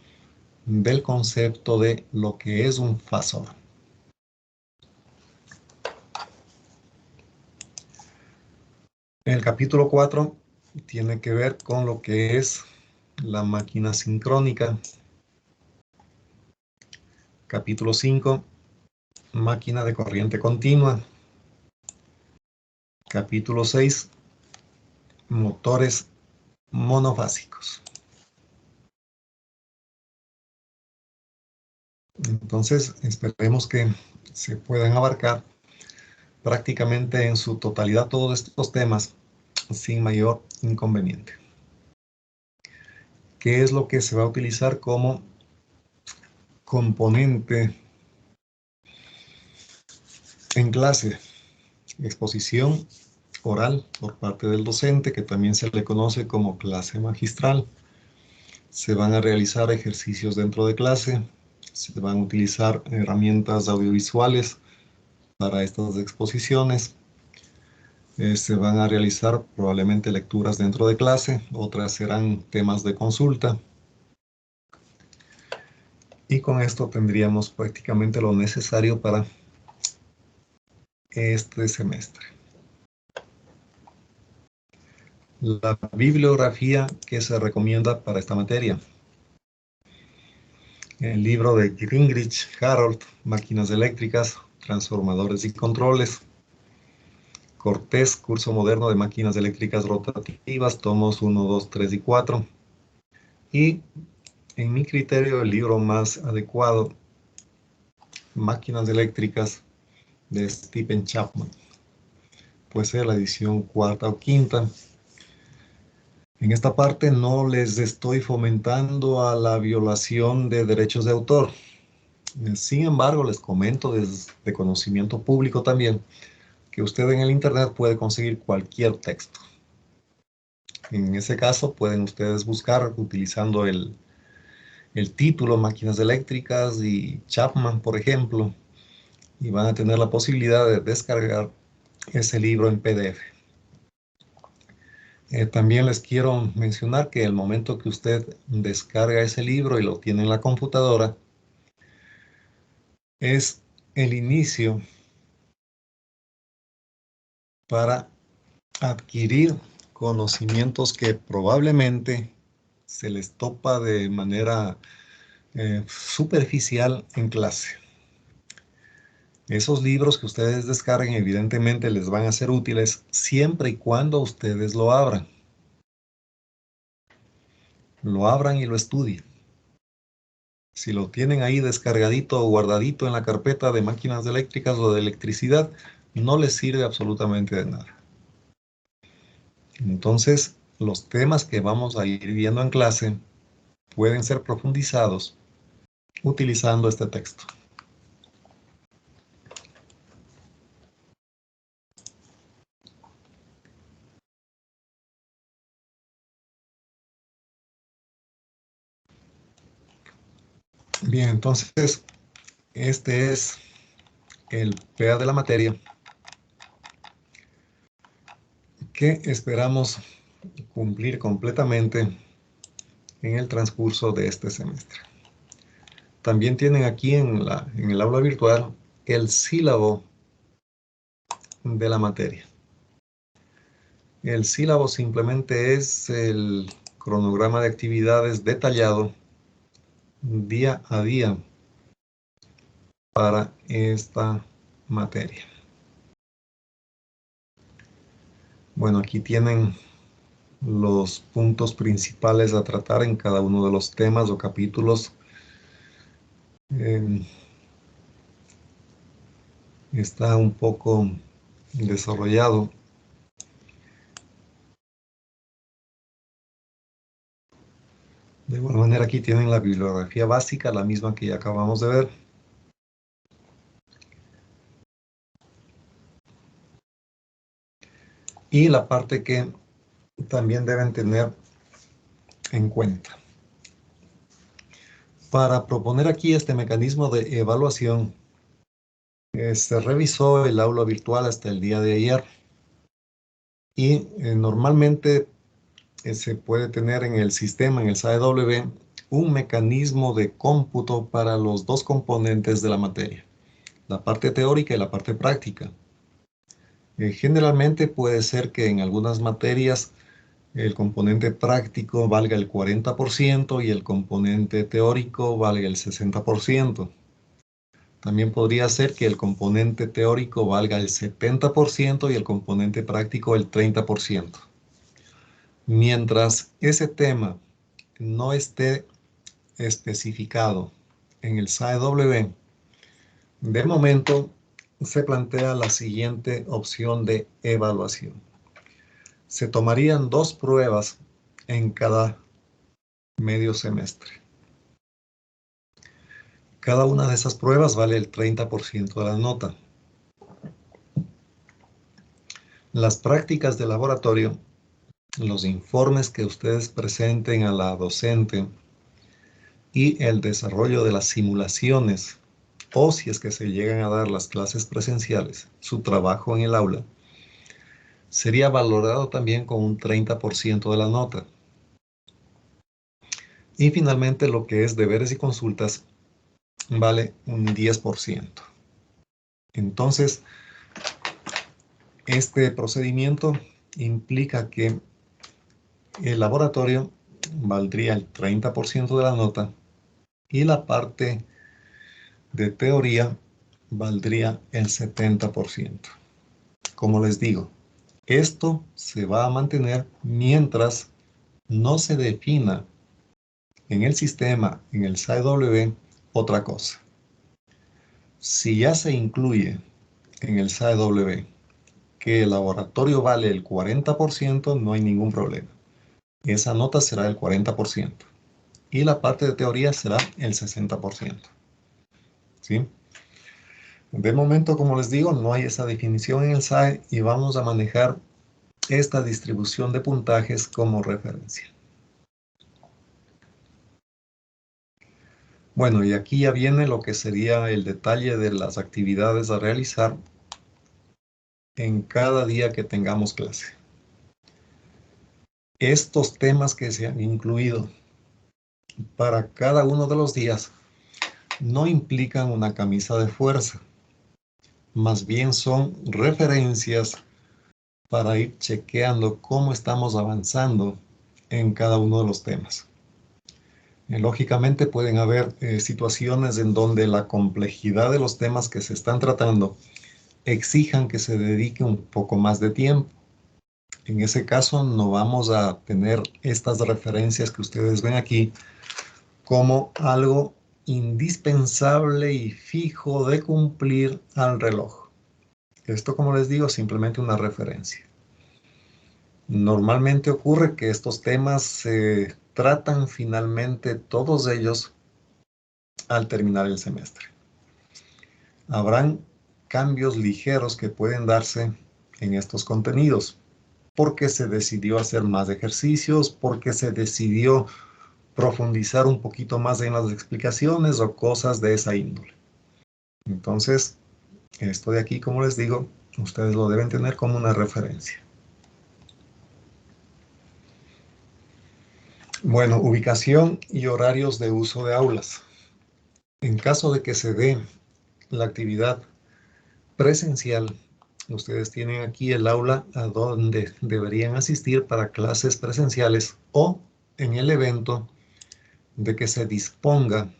del concepto de lo que es un fasor. El capítulo 4 tiene que ver con lo que es la máquina sincrónica. Capítulo 5, máquina de corriente continua. Capítulo 6, motores monofásicos. Entonces, esperemos que se puedan abarcar prácticamente en su totalidad todos estos temas sin mayor inconveniente. ¿Qué es lo que se va a utilizar como componente en clase? Exposición oral por parte del docente, que también se le conoce como clase magistral. Se van a realizar ejercicios dentro de clase, se van a utilizar herramientas audiovisuales para estas exposiciones. Se van a realizar probablemente lecturas dentro de clase, otras serán temas de consulta. Y con esto tendríamos prácticamente lo necesario para este semestre. La bibliografía que se recomienda para esta materia. El libro de Gingrich, Harold, Máquinas eléctricas, transformadores y controles. Cortés, Curso moderno de máquinas eléctricas rotativas, tomos 1, 2, 3 y 4. Y en mi criterio, el libro más adecuado, Máquinas eléctricas, de Stephen Chapman. Puede ser la edición 4ª o 5ª. En esta parte no les estoy fomentando a la violación de derechos de autor. Sin embargo, les comento desde conocimiento público también que usted en el internet puede conseguir cualquier texto. En ese caso pueden ustedes buscar utilizando el título Máquinas eléctricas y Chapman, por ejemplo, y van a tener la posibilidad de descargar ese libro en PDF. También les quiero mencionar que el momento que usted descarga ese libro y lo tiene en la computadora, es el inicio para adquirir conocimientos que probablemente se les topa de manera superficial en clase. Esos libros que ustedes descarguen evidentemente les van a ser útiles siempre y cuando ustedes lo abran. Lo abran y lo estudien. Si lo tienen ahí descargadito o guardadito en la carpeta de máquinas eléctricas o de electricidad, no les sirve absolutamente de nada. Entonces, los temas que vamos a ir viendo en clase pueden ser profundizados utilizando este texto. Bien, entonces, este es el PA de la materia que esperamos cumplir completamente en el transcurso de este semestre. También tienen aquí en el aula virtual el sílabo de la materia. El sílabo simplemente es el cronograma de actividades detallado día a día para esta materia. Bueno, aquí tienen los puntos principales a tratar en cada uno de los temas o capítulos. Está un poco desarrollado. De igual manera, aquí tienen la bibliografía básica, la misma que ya acabamos de ver. Y la parte que también deben tener en cuenta. Para proponer aquí este mecanismo de evaluación, se revisó el aula virtual hasta el día de ayer. Y normalmente se puede tener en el sistema, en el SAEW, un mecanismo de cómputo para los dos componentes de la materia, la parte teórica y la parte práctica. Generalmente puede ser que en algunas materias el componente práctico valga el 40% y el componente teórico valga el 60%. También podría ser que el componente teórico valga el 70% y el componente práctico el 30%. Mientras ese tema no esté especificado en el SAE-W, de momento se plantea la siguiente opción de evaluación. Se tomarían 2 pruebas en cada medio semestre. Cada una de esas pruebas vale el 30% de la nota. Las prácticas de laboratorio, los informes que ustedes presenten a la docente y el desarrollo de las simulaciones, o si es que se llegan a dar las clases presenciales, su trabajo en el aula, sería valorado también con un 30% de la nota. Y finalmente lo que es deberes y consultas vale un 10%. Entonces, este procedimiento implica que el laboratorio valdría el 30% de la nota y la parte de teoría valdría el 70%. Como les digo, esto se va a mantener mientras no se defina en el sistema, en el SAE-W, otra cosa. Si ya se incluye en el SAE-W que el laboratorio vale el 40%, no hay ningún problema. Esa nota será el 40% y la parte de teoría será el 60%. ¿Sí? De momento, como les digo, no hay esa definición en el SAE y vamos a manejar esta distribución de puntajes como referencia. Bueno, y aquí ya viene lo que sería el detalle de las actividades a realizar en cada día que tengamos clase. Estos temas que se han incluido para cada uno de los días no implican una camisa de fuerza, más bien son referencias para ir chequeando cómo estamos avanzando en cada uno de los temas. Lógicamente pueden haber situaciones en donde la complejidad de los temas que se están tratando exijan que se dedique un poco más de tiempo. En ese caso no vamos a tener estas referencias que ustedes ven aquí como algo indispensable y fijo de cumplir al reloj. Esto, como les digo, es simplemente una referencia. Normalmente ocurre que estos temas se tratan finalmente todos ellos al terminar el semestre. Habrán cambios ligeros que pueden darse en estos contenidos, porque se decidió hacer más ejercicios, porque se decidió profundizar un poquito más en las explicaciones o cosas de esa índole. Entonces, esto de aquí, como les digo, ustedes lo deben tener como una referencia. Bueno, ubicación y horarios de uso de aulas. En caso de que se dé la actividad presencial, ustedes tienen aquí el aula a donde deberían asistir para clases presenciales o en el evento de que se disponga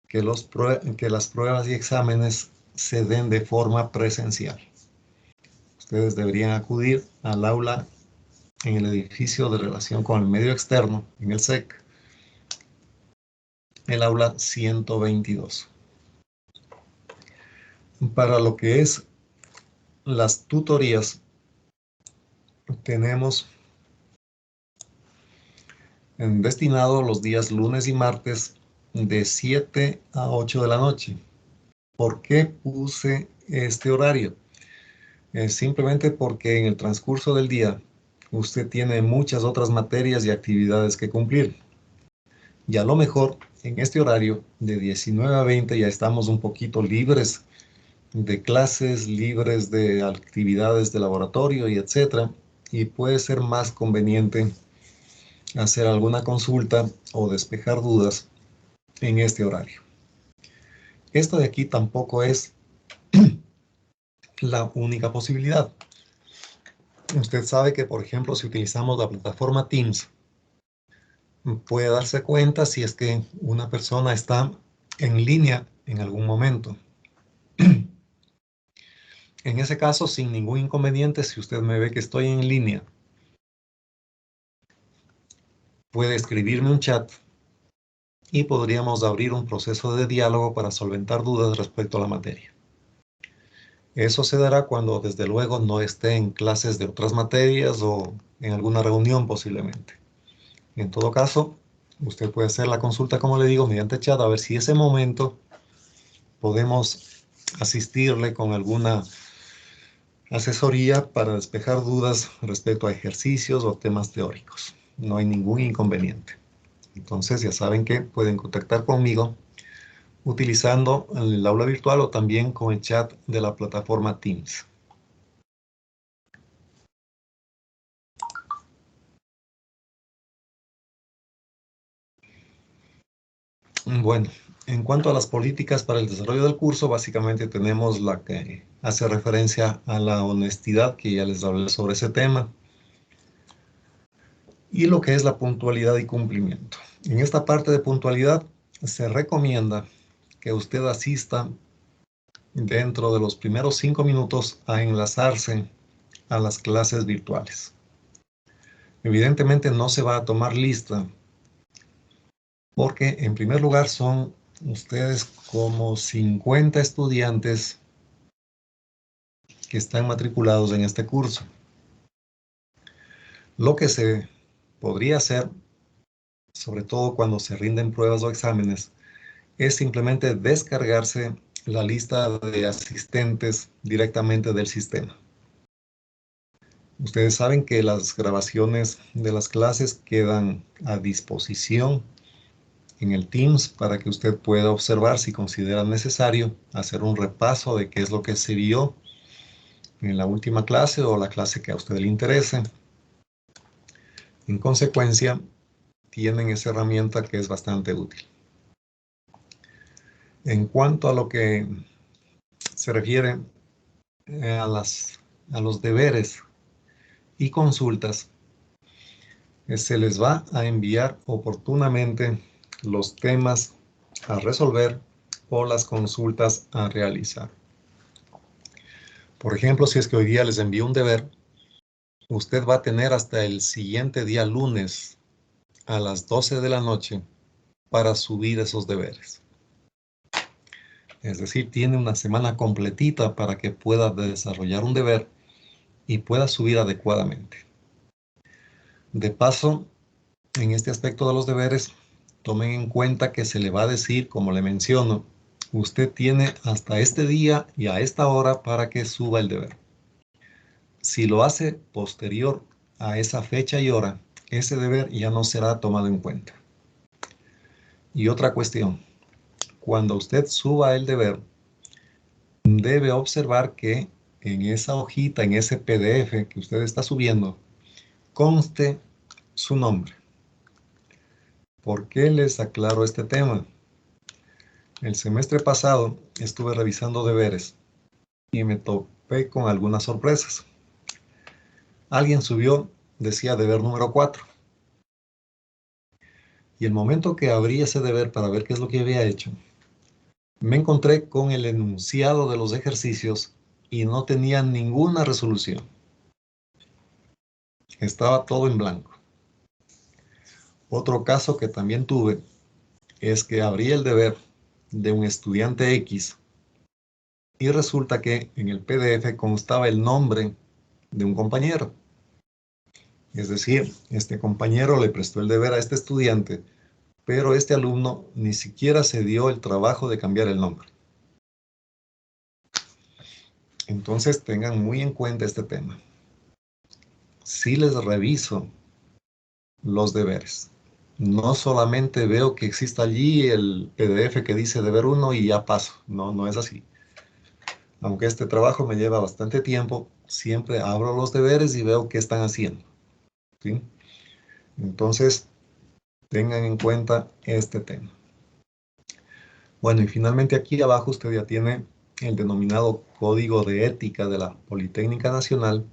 que las pruebas y exámenes se den de forma presencial. Ustedes deberían acudir al aula en el edificio de relación con el medio externo, en el SEC, el aula 122. Para lo que es las tutorías, tenemos destinado los días lunes y martes de 7 a 8 de la noche. ¿Por qué puse este horario? Simplemente porque en el transcurso del día usted tiene muchas otras materias y actividades que cumplir. Y a lo mejor en este horario de 19 a 20 ya estamos un poquito libres de clases, libres de actividades de laboratorio y etcétera. Y puede ser más conveniente hacer alguna consulta o despejar dudas en este horario. Esto de aquí tampoco es la única posibilidad. Usted sabe que, por ejemplo, si utilizamos la plataforma Teams, puede darse cuenta si es que una persona está en línea en algún momento. En ese caso, sin ningún inconveniente, si usted me ve que estoy en línea, puede escribirme un chat y podríamos abrir un proceso de diálogo para solventar dudas respecto a la materia. Eso se dará cuando desde luego no esté en clases de otras materias o en alguna reunión posiblemente. En todo caso, usted puede hacer la consulta, como le digo, mediante chat, a ver si ese momento podemos asistirle con alguna asesoría para despejar dudas respecto a ejercicios o temas teóricos. No hay ningún inconveniente. Entonces ya saben que pueden contactar conmigo utilizando el aula virtual o también con el chat de la plataforma Teams. Bueno, en cuanto a las políticas para el desarrollo del curso, básicamente tenemos la que hace referencia a la honestidad, que ya les hablé sobre ese tema, y lo que es la puntualidad y cumplimiento. En esta parte de puntualidad se recomienda que usted asista dentro de los primeros 5 minutos a enlazarse a las clases virtuales. Evidentemente no se va a tomar lista porque en primer lugar son ustedes como 50 estudiantes que están matriculados en este curso. Lo que se podría hacer, sobre todo cuando se rinden pruebas o exámenes, es simplemente descargarse la lista de asistentes directamente del sistema. Ustedes saben que las grabaciones de las clases quedan a disposición en el Teams para que usted pueda observar si considera necesario hacer un repaso de qué es lo que se vio en la última clase o la clase que a usted le interese. En consecuencia, tienen esa herramienta que es bastante útil. En cuanto a lo que se refiere a los deberes y consultas, se les va a enviar oportunamente los temas a resolver o las consultas a realizar. Por ejemplo, si es que hoy día les envío un deber, usted va a tener hasta el siguiente día lunes a las 12 de la noche para subir esos deberes. Es decir, tiene una semana completita para que pueda desarrollar un deber y pueda subir adecuadamente. De paso, en este aspecto de los deberes, tomen en cuenta que se le va a decir, como le menciono, usted tiene hasta este día y a esta hora para que suba el deber. Si lo hace posterior a esa fecha y hora, ese deber ya no será tomado en cuenta. Y otra cuestión, cuando usted suba el deber, debe observar que en esa hojita, en ese PDF que usted está subiendo, conste su nombre. ¿Por qué les aclaro este tema? El semestre pasado estuve revisando deberes y me topé con algunas sorpresas. Alguien subió, decía deber número 4. Y el momento que abrí ese deber para ver qué es lo que había hecho, me encontré con el enunciado de los ejercicios y no tenía ninguna resolución. Estaba todo en blanco. Otro caso que también tuve es que abrí el deber de un estudiante X y resulta que en el PDF constaba el nombre de un compañero. Es decir, este compañero le prestó el deber a este estudiante, pero este alumno ni siquiera se dio el trabajo de cambiar el nombre. Entonces tengan muy en cuenta este tema. Si les reviso los deberes, no solamente veo que exista allí el PDF que dice deber 1 y ya paso. No, no es así. Aunque este trabajo me lleva bastante tiempo, siempre abro los deberes y veo qué están haciendo. ¿Sí? Entonces, tengan en cuenta este tema. Bueno, y finalmente aquí abajo usted ya tiene el denominado Código de Ética de la Politécnica Nacional,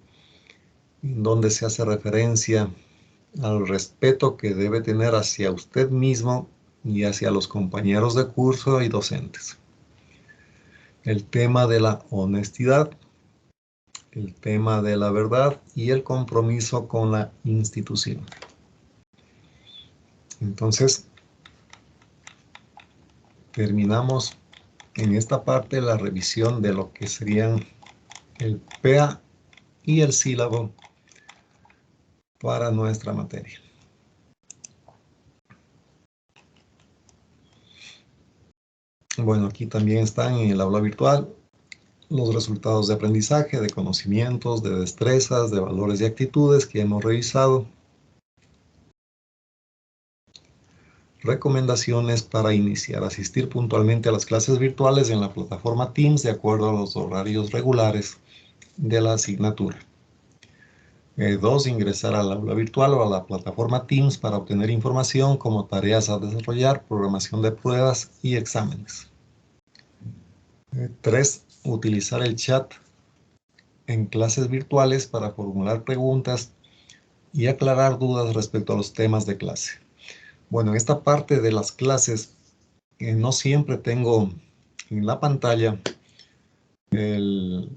en donde se hace referencia al respeto que debe tener hacia usted mismo y hacia los compañeros de curso y docentes. El tema de la honestidad, el tema de la verdad y el compromiso con la institución. Entonces, terminamos en esta parte la revisión de lo que serían el PEA y el sílabo para nuestra materia. Bueno, aquí también están en el aula virtual los resultados de aprendizaje, de conocimientos, de destrezas, de valores y actitudes que hemos revisado. Recomendaciones para iniciar a asistir puntualmente a las clases virtuales en la plataforma Teams de acuerdo a los horarios regulares de la asignatura. 2. Ingresar al aula virtual o a la plataforma Teams para obtener información como tareas a desarrollar, programación de pruebas y exámenes. 3. Utilizar el chat en clases virtuales para formular preguntas y aclarar dudas respecto a los temas de clase. Bueno, en esta parte de las clases no siempre tengo en la pantalla el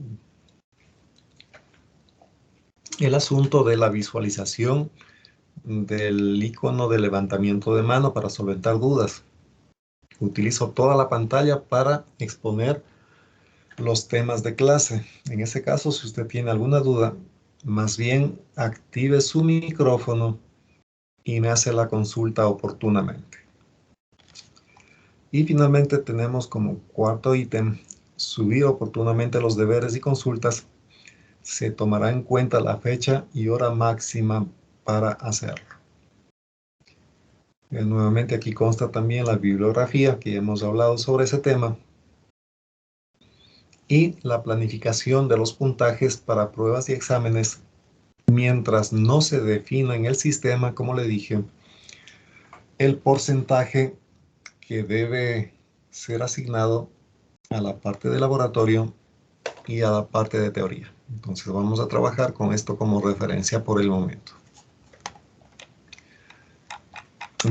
asunto de la visualización del icono de levantamiento de mano para solventar dudas. Utilizo toda la pantalla para exponer los temas de clase. En ese caso, si usted tiene alguna duda, más bien active su micrófono y me hace la consulta oportunamente. Y finalmente tenemos como cuarto ítem, subir oportunamente los deberes y consultas. Se tomará en cuenta la fecha y hora máxima para hacerlo. Nuevamente aquí consta también la bibliografía que hemos hablado sobre ese tema y la planificación de los puntajes para pruebas y exámenes mientras no se defina en el sistema, como le dije, el porcentaje que debe ser asignado a la parte de laboratorio y a la parte de teoría. Entonces vamos a trabajar con esto como referencia por el momento.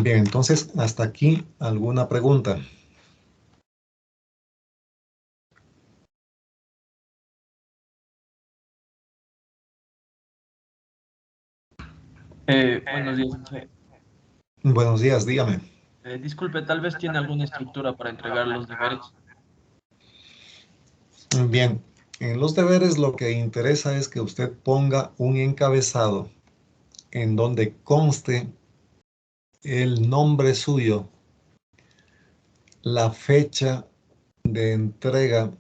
Bien, entonces hasta aquí alguna pregunta. Buenos días, profe. Buenos días, dígame. Disculpe, tal vez tiene alguna estructura para entregar los deberes. Bien, en los deberes lo que interesa es que usted ponga un encabezado en donde conste el nombre suyo, la fecha de entrega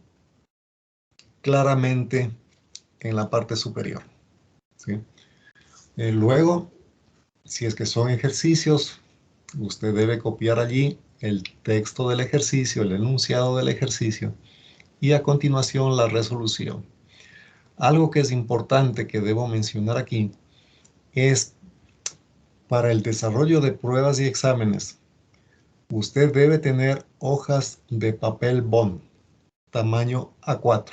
claramente en la parte superior, ¿sí? Luego, si es que son ejercicios, usted debe copiar allí el texto del ejercicio, el enunciado del ejercicio y a continuación la resolución. Algo que es importante que debo mencionar aquí es para el desarrollo de pruebas y exámenes, usted debe tener hojas de papel bond, tamaño A4.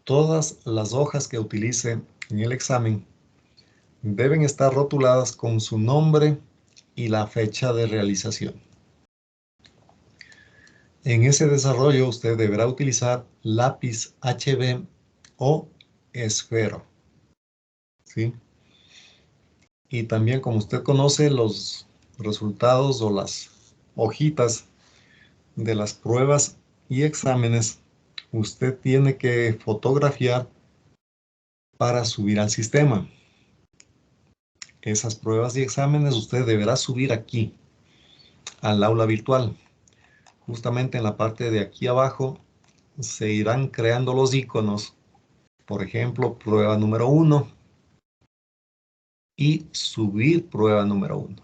Todas las hojas que utilice en el examen deben estar rotuladas con su nombre y la fecha de realización. En ese desarrollo usted deberá utilizar lápiz HB o esfero, ¿sí? Y también, como usted conoce, los resultados o las hojitas de las pruebas y exámenes, usted tiene que fotografiar para subir al sistema. Esas pruebas y exámenes usted deberá subir aquí, al aula virtual. Justamente en la parte de aquí abajo se irán creando los iconos. Por ejemplo, prueba número 1 y subir prueba número 1.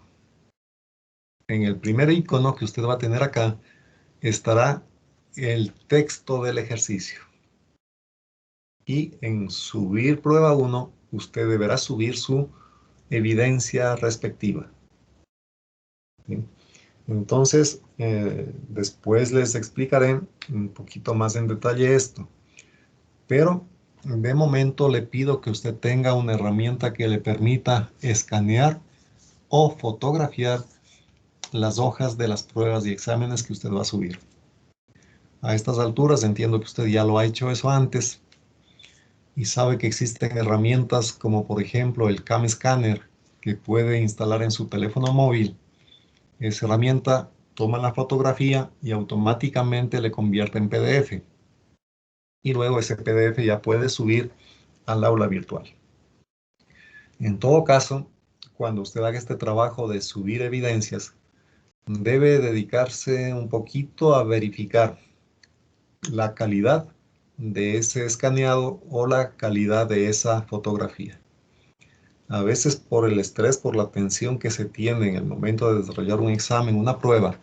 En el primer icono que usted va a tener acá estará el texto del ejercicio. Y en subir prueba 1, usted deberá subir su evidencia respectiva. ¿Sí? Entonces, después les explicaré un poquito más en detalle esto. Pero de momento le pido que usted tenga una herramienta que le permita escanear o fotografiar las hojas de las pruebas y exámenes que usted va a subir. A estas alturas entiendo que usted ya lo ha hecho eso antes y sabe que existen herramientas como por ejemplo el Cam Scanner que puede instalar en su teléfono móvil. Esa herramienta toma la fotografía y automáticamente le convierte en PDF. Y luego ese PDF ya puede subir al aula virtual. En todo caso, cuando usted haga este trabajo de subir evidencias, debe dedicarse un poquito a verificar la calidad de ese escaneado o la calidad de esa fotografía. A veces por el estrés, por la tensión que se tiene en el momento de desarrollar un examen, una prueba,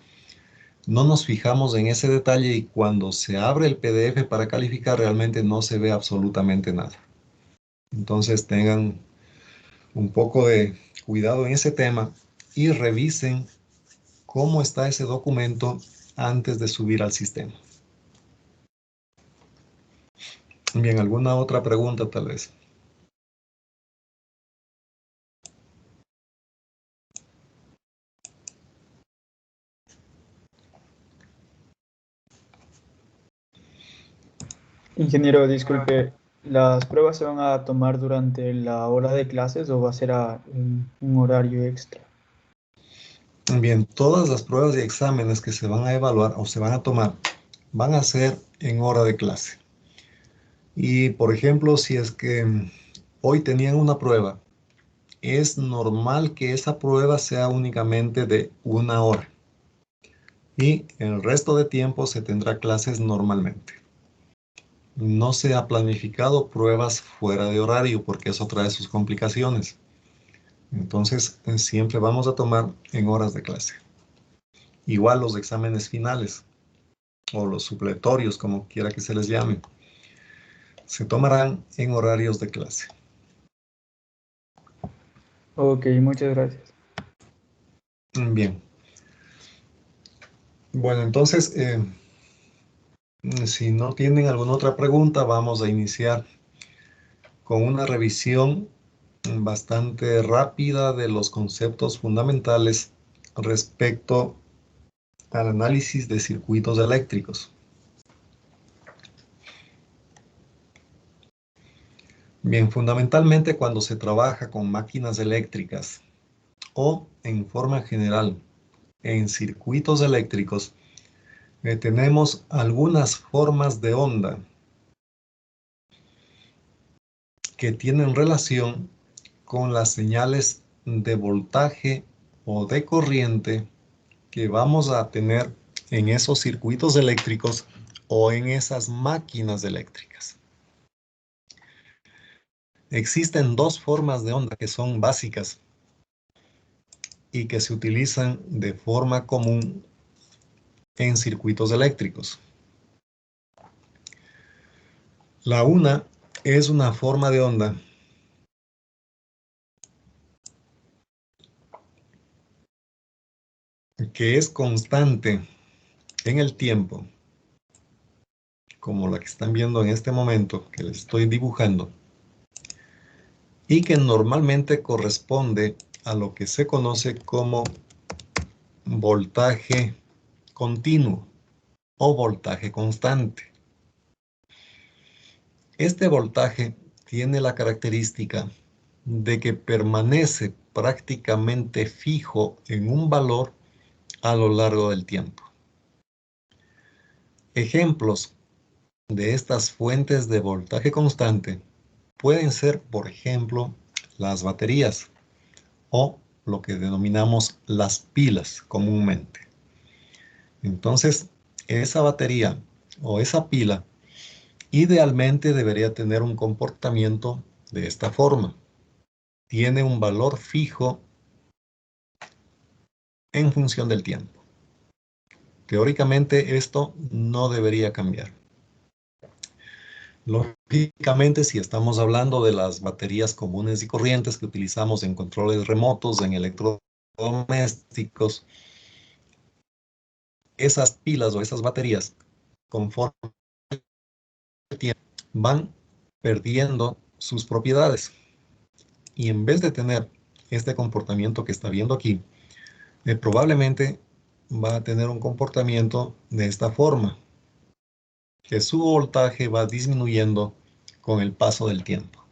no nos fijamos en ese detalle y cuando se abre el PDF para calificar realmente no se ve absolutamente nada. Entonces tengan un poco de cuidado en ese tema y revisen cómo está ese documento antes de subir al sistema. Bien, ¿alguna otra pregunta tal vez? Ingeniero, disculpe, ¿las pruebas se van a tomar durante la hora de clases o va a ser a un horario extra? Bien, todas las pruebas y exámenes que se van a evaluar o se van a tomar van a ser en hora de clase. Y, por ejemplo, si es que hoy tenían una prueba, es normal que esa prueba sea únicamente de 1 hora. Y el resto de tiempo se tendrá clases normalmente. No se ha planificado pruebas fuera de horario porque eso trae sus complicaciones. Entonces, siempre vamos a tomar en horas de clase. Igual los exámenes finales o los supletorios, como quiera que se les llame, se tomarán en horarios de clase. Ok, muchas gracias. Bien. Bueno, entonces, si no tienen alguna otra pregunta, vamos a iniciar con una revisión bastante rápida de los conceptos fundamentales respecto al análisis de circuitos eléctricos. Bien, fundamentalmente cuando se trabaja con máquinas eléctricas o en forma general en circuitos eléctricos, tenemos algunas formas de onda que tienen relación con las señales de voltaje o de corriente que vamos a tener en esos circuitos eléctricos o en esas máquinas eléctricas. Existen dos formas de onda que son básicas y que se utilizan de forma común en circuitos eléctricos. La una es una forma de onda que es constante en el tiempo, como la que están viendo en este momento, que les estoy dibujando, y que normalmente corresponde a lo que se conoce como voltaje continuo o voltaje constante. Este voltaje tiene la característica de que permanece prácticamente fijo en un valor a lo largo del tiempo. Ejemplos de estas fuentes de voltaje constante pueden ser, por ejemplo, las baterías o lo que denominamos las pilas comúnmente. Entonces, esa batería o esa pila idealmente debería tener un comportamiento de esta forma. Tiene un valor fijo en función del tiempo. Teóricamente esto no debería cambiar. Lógicamente, si estamos hablando de las baterías comunes y corrientes que utilizamos en controles remotos, en electrodomésticos, esas pilas o esas baterías, conforme el tiempo, van perdiendo sus propiedades. Y en vez de tener este comportamiento que está viendo aquí, probablemente va a tener un comportamiento de esta forma, que su voltaje va disminuyendo con el paso del tiempo.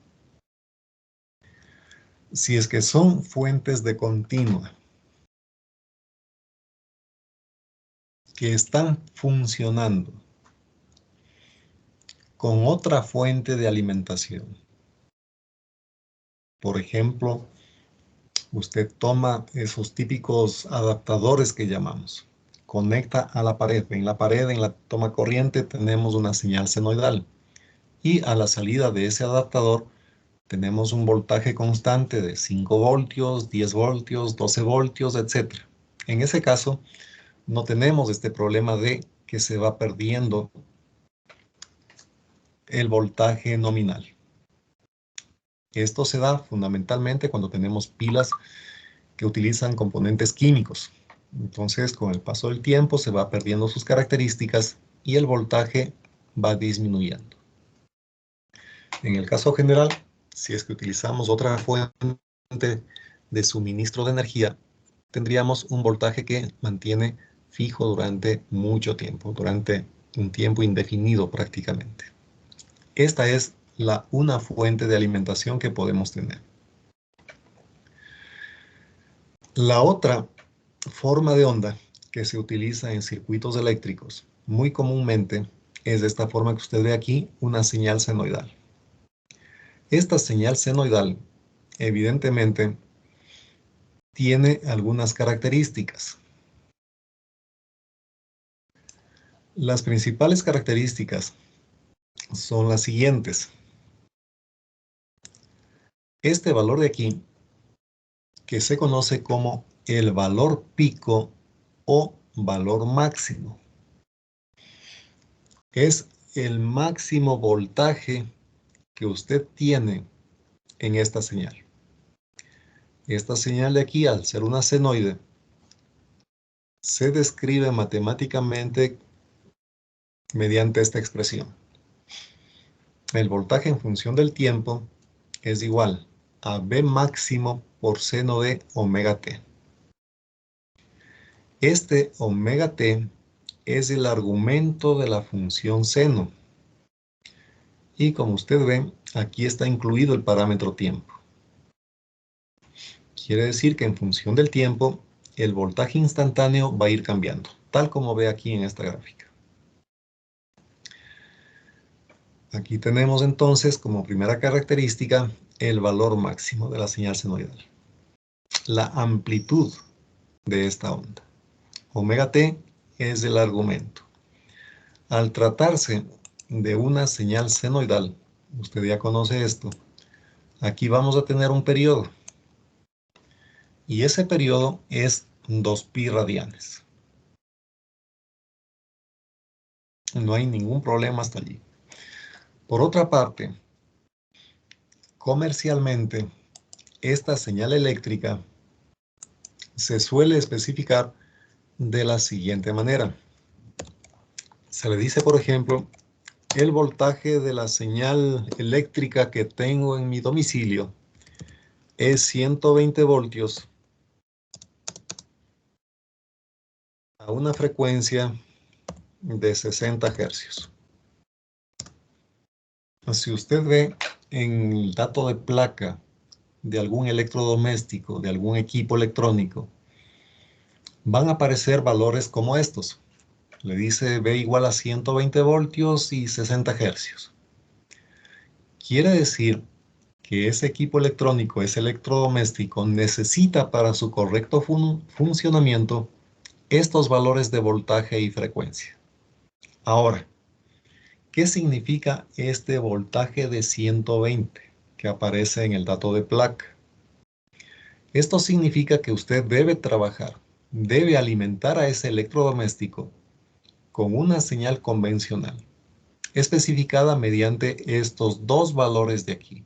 Si es que son fuentes de continua que están funcionando con otra fuente de alimentación. Por ejemplo, usted toma esos típicos adaptadores que llamamos, conecta a la pared. En la pared, en la toma corriente, tenemos una señal senoidal. Y a la salida de ese adaptador tenemos un voltaje constante de 5 voltios, 10 voltios, 12 voltios, etc. En ese caso, no tenemos este problema de que se va perdiendo el voltaje nominal. Esto se da fundamentalmente cuando tenemos pilas que utilizan componentes químicos. Entonces, con el paso del tiempo se va perdiendo sus características y el voltaje va disminuyendo. En el caso general, si es que utilizamos otra fuente de suministro de energía, tendríamos un voltaje que mantiene fijo durante mucho tiempo, durante un tiempo indefinido prácticamente. Esta es una fuente de alimentación que podemos tener. La otra forma de onda que se utiliza en circuitos eléctricos muy comúnmente es de esta forma que usted ve aquí, una señal senoidal. Esta señal senoidal, evidentemente, tiene algunas características. Las principales características son las siguientes. Este valor de aquí, que se conoce como el valor pico o valor máximo, es el máximo voltaje que usted tiene en esta señal. Esta señal de aquí, al ser una senoide, se describe matemáticamente mediante esta expresión. El voltaje en función del tiempo es igual a B máximo por seno de omega t. Este omega t es el argumento de la función seno. Y como usted ve, aquí está incluido el parámetro tiempo. Quiere decir que en función del tiempo, el voltaje instantáneo va a ir cambiando, tal como ve aquí en esta gráfica. Aquí tenemos entonces como primera característica el valor máximo de la señal senoidal. La amplitud de esta onda. Omega t es el argumento. Al tratarse de una señal senoidal, usted ya conoce esto, aquí vamos a tener un periodo. Y ese periodo es 2pi radianes. No hay ningún problema hasta allí. Por otra parte, comercialmente, esta señal eléctrica se suele especificar de la siguiente manera. Se le dice, por ejemplo, el voltaje de la señal eléctrica que tengo en mi domicilio es 120 voltios a una frecuencia de 60 hercios. Si usted ve en el dato de placa de algún electrodoméstico, de algún equipo electrónico, van a aparecer valores como estos. Le dice B igual a 120 voltios y 60 hercios. Quiere decir que ese equipo electrónico, ese electrodoméstico, necesita para su correcto funcionamiento estos valores de voltaje y frecuencia. Ahora, ¿qué significa este voltaje de 120 que aparece en el dato de placa? Esto significa que usted debe trabajar, debe alimentar a ese electrodoméstico con una señal convencional, especificada mediante estos dos valores de aquí.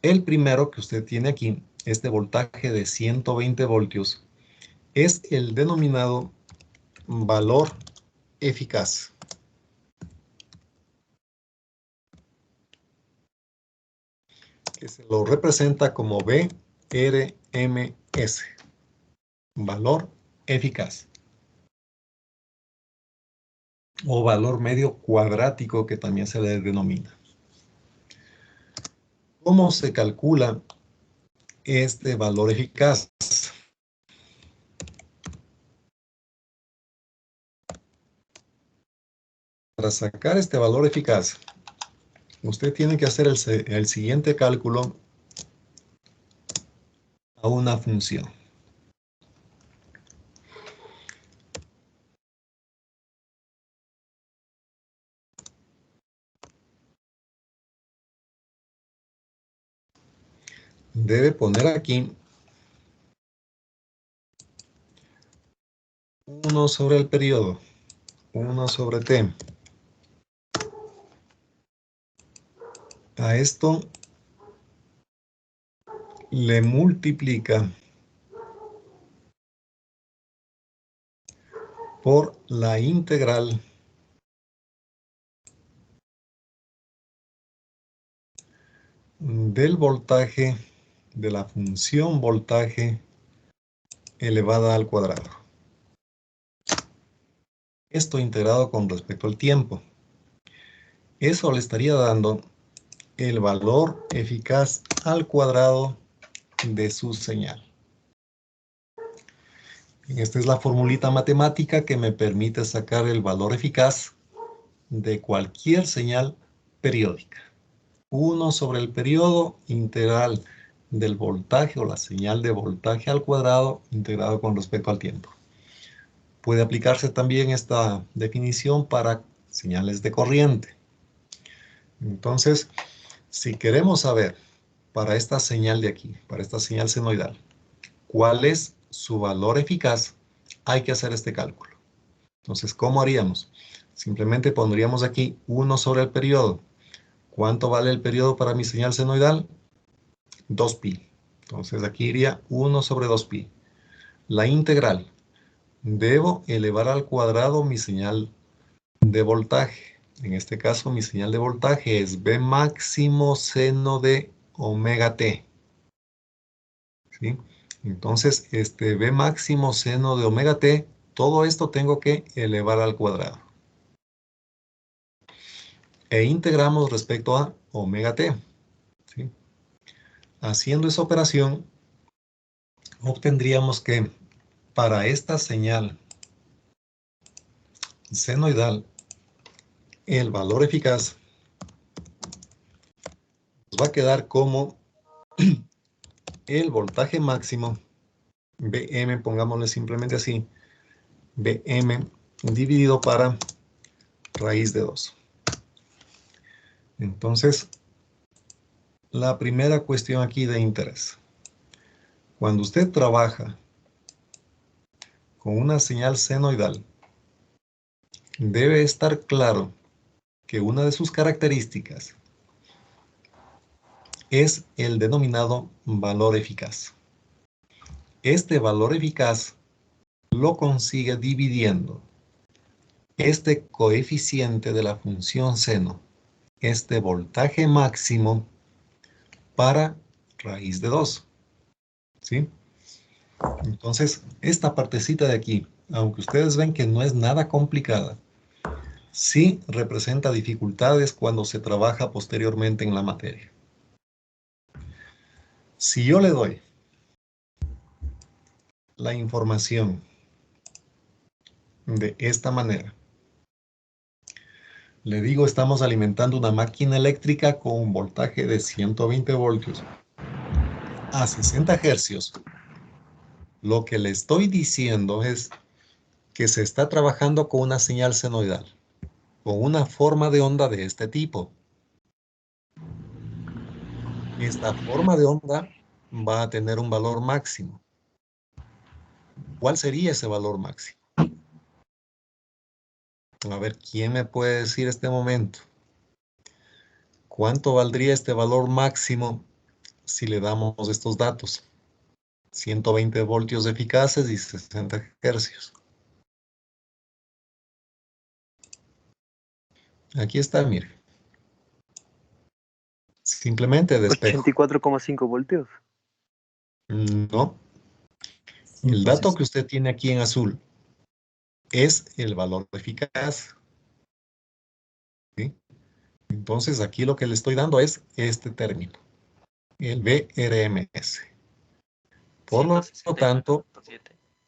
El primero que usted tiene aquí, este voltaje de 120 voltios, es el denominado valor eficaz. Que se lo representa como VRMS, valor eficaz. O valor medio cuadrático que también se le denomina. ¿Cómo se calcula este valor eficaz? para sacar este valor eficaz, usted tiene que hacer el siguiente cálculo a una función. Debe poner aquí 1 sobre el periodo, 1 sobre t. A esto le multiplica por la integral del voltaje de la función voltaje elevada al cuadrado. Esto integrado con respecto al tiempo. Eso le estaría dando el valor eficaz al cuadrado de su señal. Esta es la formulita matemática que me permite sacar el valor eficaz de cualquier señal periódica. 1 sobre el periodo integral del voltaje o la señal de voltaje al cuadrado integrado con respecto al tiempo. Puede aplicarse también esta definición para señales de corriente. Entonces, si queremos saber para esta señal de aquí, para esta señal senoidal, cuál es su valor eficaz, hay que hacer este cálculo. Entonces, ¿cómo haríamos? Simplemente pondríamos aquí 1 sobre el periodo. ¿Cuánto vale el periodo para mi señal senoidal? 2pi. Entonces aquí iría 1 sobre 2pi. La integral. Debo elevar al cuadrado mi señal de voltaje. En este caso mi señal de voltaje es B máximo seno de omega t. ¿Sí? Entonces este B máximo seno de omega t, todo esto tengo que elevar al cuadrado. E integramos respecto a omega t. ¿Sí? Haciendo esa operación, obtendríamos que para esta señal senoidal, el valor eficaz nos va a quedar como el voltaje máximo, Bm, pongámosle simplemente así, Bm dividido para raíz de 2. Entonces, la primera cuestión aquí de interés. Cuando usted trabaja con una señal senoidal, debe estar claro que una de sus características es el denominado valor eficaz. Este valor eficaz lo consigue dividiendo este coeficiente de la función seno, este voltaje máximo, para raíz de 2. ¿Sí? Entonces, esta partecita de aquí, aunque ustedes ven que no es nada complicada, sí representa dificultades cuando se trabaja posteriormente en la materia. Si yo le doy la información de esta manera, le digo, estamos alimentando una máquina eléctrica con un voltaje de 120 voltios a 60 hercios. Lo que le estoy diciendo es que se está trabajando con una señal senoidal, con una forma de onda de este tipo. Esta forma de onda va a tener un valor máximo. ¿Cuál sería ese valor máximo? A ver, ¿quién me puede decir este momento? ¿Cuánto valdría este valor máximo si le damos estos datos? 120 voltios eficaces y 60 hercios. Aquí está, mire. Simplemente despejo. 84,5 voltios. No. El dato que usted tiene aquí en azul es el valor eficaz. ¿Sí? Entonces aquí lo que le estoy dando es este término, el VRMS. Por lo tanto,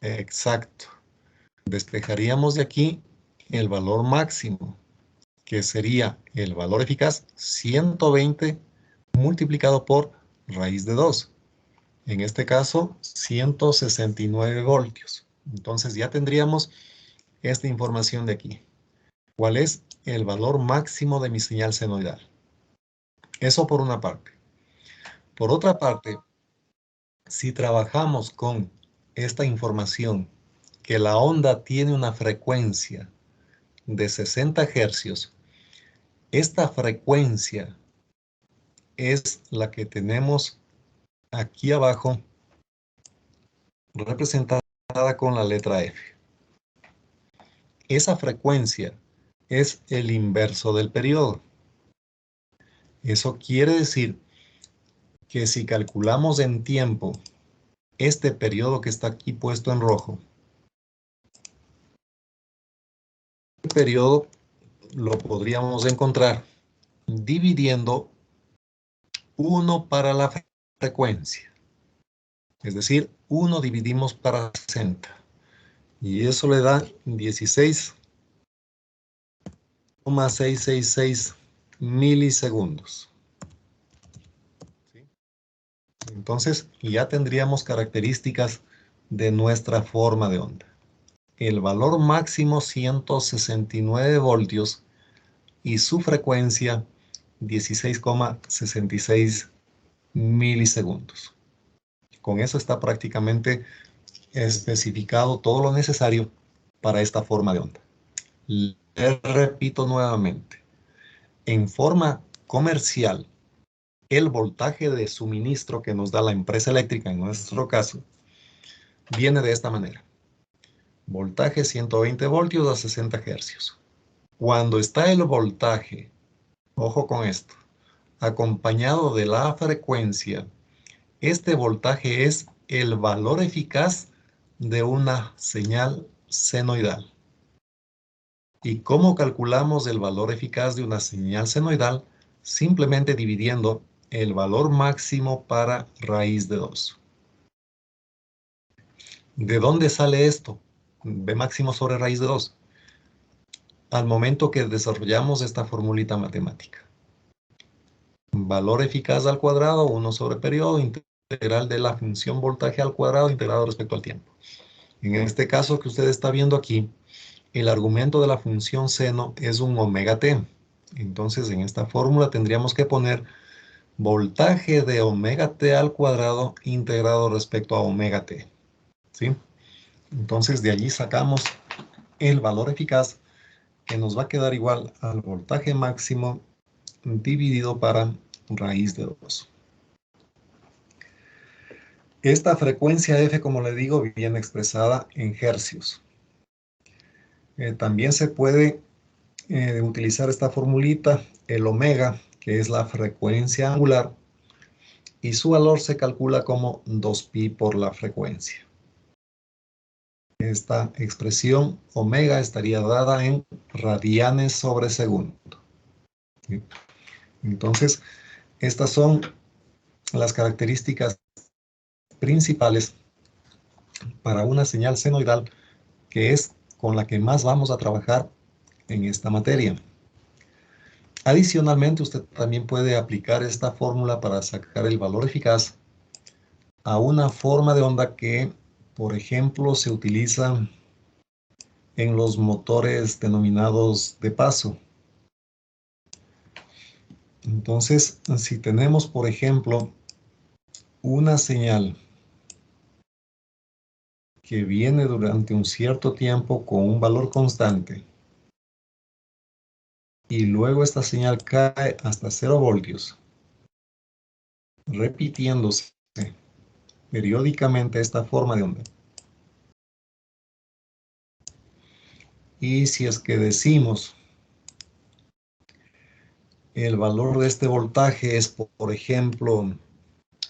exacto, despejaríamos de aquí el valor máximo. que sería el valor eficaz 120 multiplicado por raíz de 2. En este caso, 169 voltios. Entonces ya tendríamos esta información de aquí. ¿Cuál es el valor máximo de mi señal senoidal? Eso por una parte. Por otra parte, si trabajamos con esta información, que la onda tiene una frecuencia de 60 hercios, esta frecuencia es la que tenemos aquí abajo representada con la letra F. Esa frecuencia es el inverso del periodo. Eso quiere decir que si calculamos en tiempo este periodo que está aquí puesto en rojo, el periodo lo podríamos encontrar dividiendo 1 para la frecuencia. Es decir, 1 dividimos para 60. Y eso le da 16,666 milisegundos. ¿Sí? Entonces, ya tendríamos características de nuestra forma de onda. El valor máximo 169 voltios y su frecuencia 16,66 milisegundos. Con eso está prácticamente especificado todo lo necesario para esta forma de onda. Les repito nuevamente, en forma comercial, el voltaje de suministro que nos da la empresa eléctrica, en nuestro caso, viene de esta manera. Voltaje 120 voltios a 60 hercios. Cuando está el voltaje, ojo con esto, acompañado de la frecuencia, este voltaje es el valor eficaz de una señal senoidal. ¿Y cómo calculamos el valor eficaz de una señal senoidal? Simplemente dividiendo el valor máximo para raíz de 2. ¿De dónde sale esto? B máximo sobre raíz de 2. Al momento que desarrollamos esta formulita matemática. Valor eficaz al cuadrado, 1 sobre periodo integral de la función voltaje al cuadrado integrado respecto al tiempo. En este caso que usted está viendo aquí, el argumento de la función seno es un omega t. Entonces, en esta fórmula tendríamos que poner voltaje de omega t al cuadrado integrado respecto a omega t. ¿Sí? Entonces, de allí sacamos el valor eficaz que nos va a quedar igual al voltaje máximo dividido para raíz de 2. Esta frecuencia F, como le digo, viene expresada en hercios. También se puede utilizar esta formulita, el omega, que es la frecuencia angular, y su valor se calcula como 2pi por la frecuencia. Esta expresión omega estaría dada en radianes sobre segundo. ¿Sí? Entonces, estas son las características principales para una señal senoidal, que es con la que más vamos a trabajar en esta materia. Adicionalmente, usted también puede aplicar esta fórmula para sacar el valor eficaz a una forma de onda que, por ejemplo, se utiliza en los motores denominados de paso. Entonces, si tenemos, por ejemplo, una señal que viene durante un cierto tiempo con un valor constante y luego esta señal cae hasta 0 voltios, repitiéndose periódicamente esta forma de onda. Y si es que decimos el valor de este voltaje es, por ejemplo,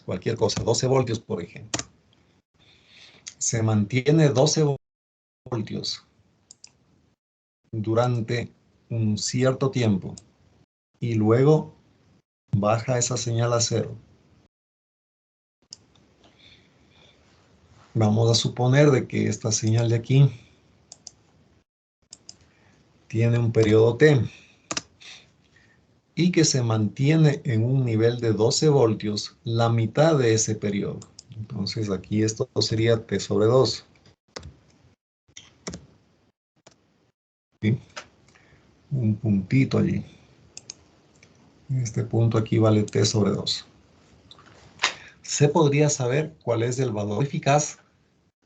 cualquier cosa, 12 voltios, por ejemplo. Se mantiene 12 voltios durante un cierto tiempo y luego baja esa señal a 0. Vamos a suponer de que esta señal de aquí tiene un periodo t. y que se mantiene en un nivel de 12 voltios la mitad de ese periodo. Entonces aquí esto sería T sobre 2. ¿Sí? Un puntito allí. Este punto aquí vale T sobre 2. Se podría saber cuál es el valor eficaz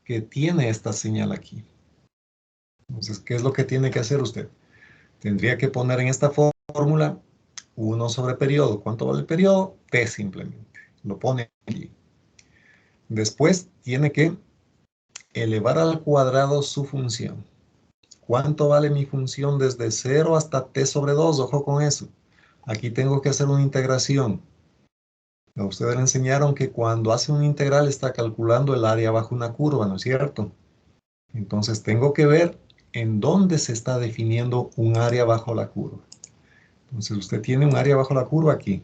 que tiene esta señal aquí. Entonces, ¿qué es lo que tiene que hacer usted? Tendría que poner en esta fórmula 1 sobre periodo. ¿Cuánto vale el periodo? T simplemente. Lo pone aquí. Después tiene que elevar al cuadrado su función. ¿Cuánto vale mi función desde 0 hasta T sobre 2? Ojo con eso. Aquí tengo que hacer una integración. A ustedes le enseñaron que cuando hace una integral está calculando el área bajo una curva, ¿no es cierto? Entonces tengo que ver en dónde se está definiendo un área bajo la curva. Entonces usted tiene un área bajo la curva aquí,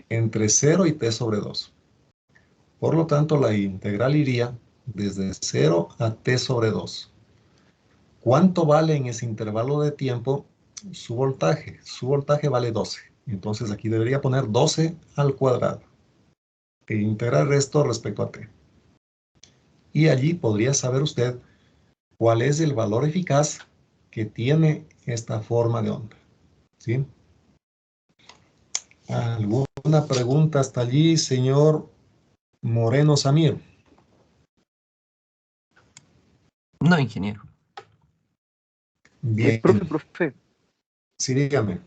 entre 0 y T sobre 2. Por lo tanto, la integral iría desde 0 a T sobre 2. ¿Cuánto vale en ese intervalo de tiempo su voltaje? Su voltaje vale 12. Entonces aquí debería poner 12 al cuadrado e integrar esto respecto a T. Y allí podría saber usted cuál es el valor eficaz que tiene esta forma de onda. ¿Sí? ¿Alguna pregunta hasta allí, señor Moreno Samir? No, ingeniero. Bien. Profe, Sí, dígame.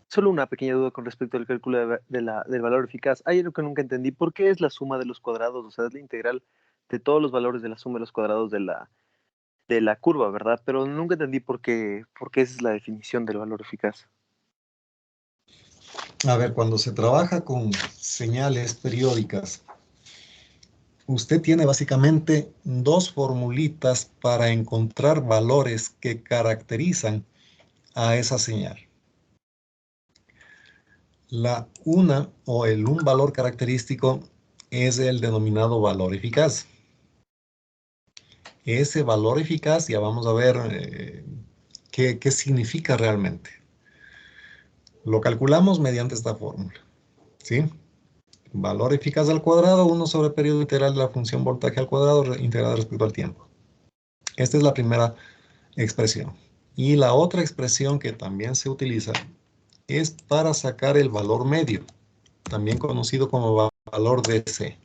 solo una pequeña duda con respecto al cálculo del valor eficaz. Hay algo que nunca entendí. ¿Por qué es la suma de los cuadrados? O sea, es la integral de todos los valores de la suma de los cuadrados de la curva, ¿verdad? Pero nunca entendí por qué esa es la definición del valor eficaz. A ver, cuando se trabaja con señales periódicas, usted tiene básicamente dos formulitas para encontrar valores que caracterizan a esa señal. Un valor característico es el denominado valor eficaz. Ese valor eficaz, ya vamos a ver qué significa realmente. Lo calculamos mediante esta fórmula, ¿sí? Valor eficaz al cuadrado, 1 sobre periodo integral de la función voltaje al cuadrado integrada respecto al tiempo. Esta es la primera expresión. Y la otra expresión que también se utiliza es para sacar el valor medio, también conocido como valor DC.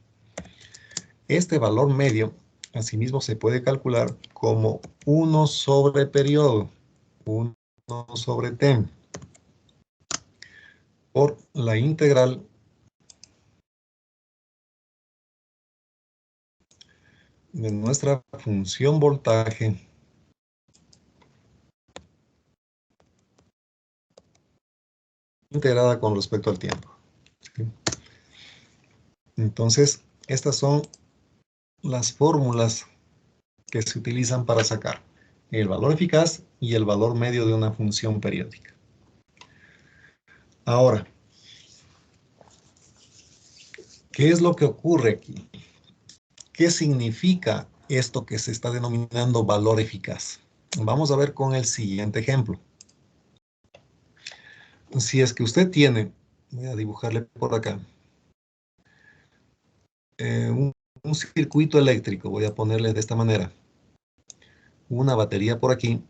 Este valor medio, asimismo, se puede calcular como 1 sobre periodo, 1 sobre T, por la integral de nuestra función voltaje integrada con respecto al tiempo. ¿Sí? Entonces, estas son las fórmulas que se utilizan para sacar el valor eficaz y el valor medio de una función periódica. Ahora, ¿qué es lo que ocurre aquí? ¿Qué significa esto que se está denominando valor eficaz? Vamos a ver con el siguiente ejemplo. Si es que usted tiene, voy a dibujarle por acá, un circuito eléctrico, voy a ponerle de esta manera, una batería por aquí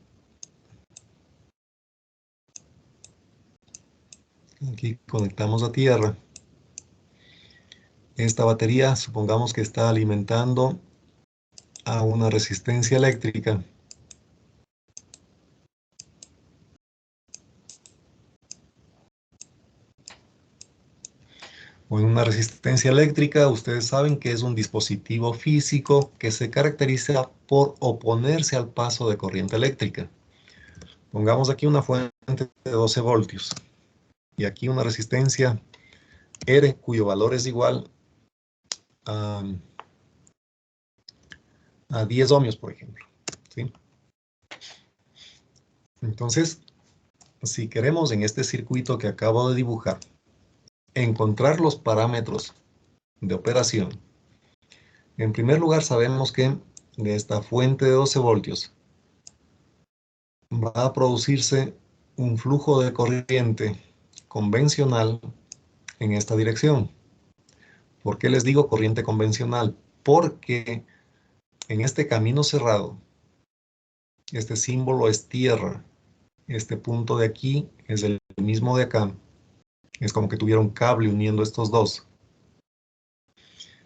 conectamos a tierra. Esta batería, supongamos que está alimentando a una resistencia eléctrica. O en una resistencia eléctrica, ustedes saben que es un dispositivo físico que se caracteriza por oponerse al paso de corriente eléctrica. Pongamos aquí una fuente de 12 voltios y aquí una resistencia R cuyo valor es igual a 10 ohmios, por ejemplo. ¿Sí? Entonces, si queremos en este circuito que acabo de dibujar, encontrar los parámetros de operación, en primer lugar sabemos que de esta fuente de 12 voltios va a producirse un flujo de corriente convencional en esta dirección. ¿Por qué les digo corriente convencional? Porque en este camino cerrado, este símbolo es tierra. Este punto de aquí es el mismo de acá. Es como que tuviera un cable uniendo estos dos.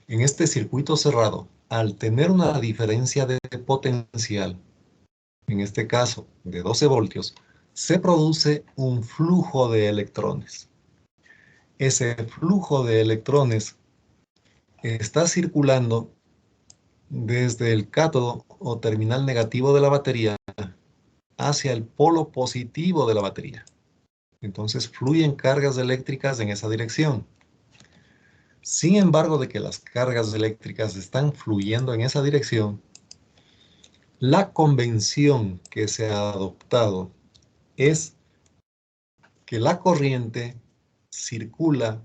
En este circuito cerrado, al tener una diferencia de potencial, en este caso de 12 voltios, se produce un flujo de electrones. Ese flujo de electrones está circulando desde el cátodo o terminal negativo de la batería hacia el polo positivo de la batería. Entonces fluyen cargas eléctricas en esa dirección. Sin embargo, de que las cargas eléctricas están fluyendo en esa dirección, la convención que se ha adoptado es que la corriente circula,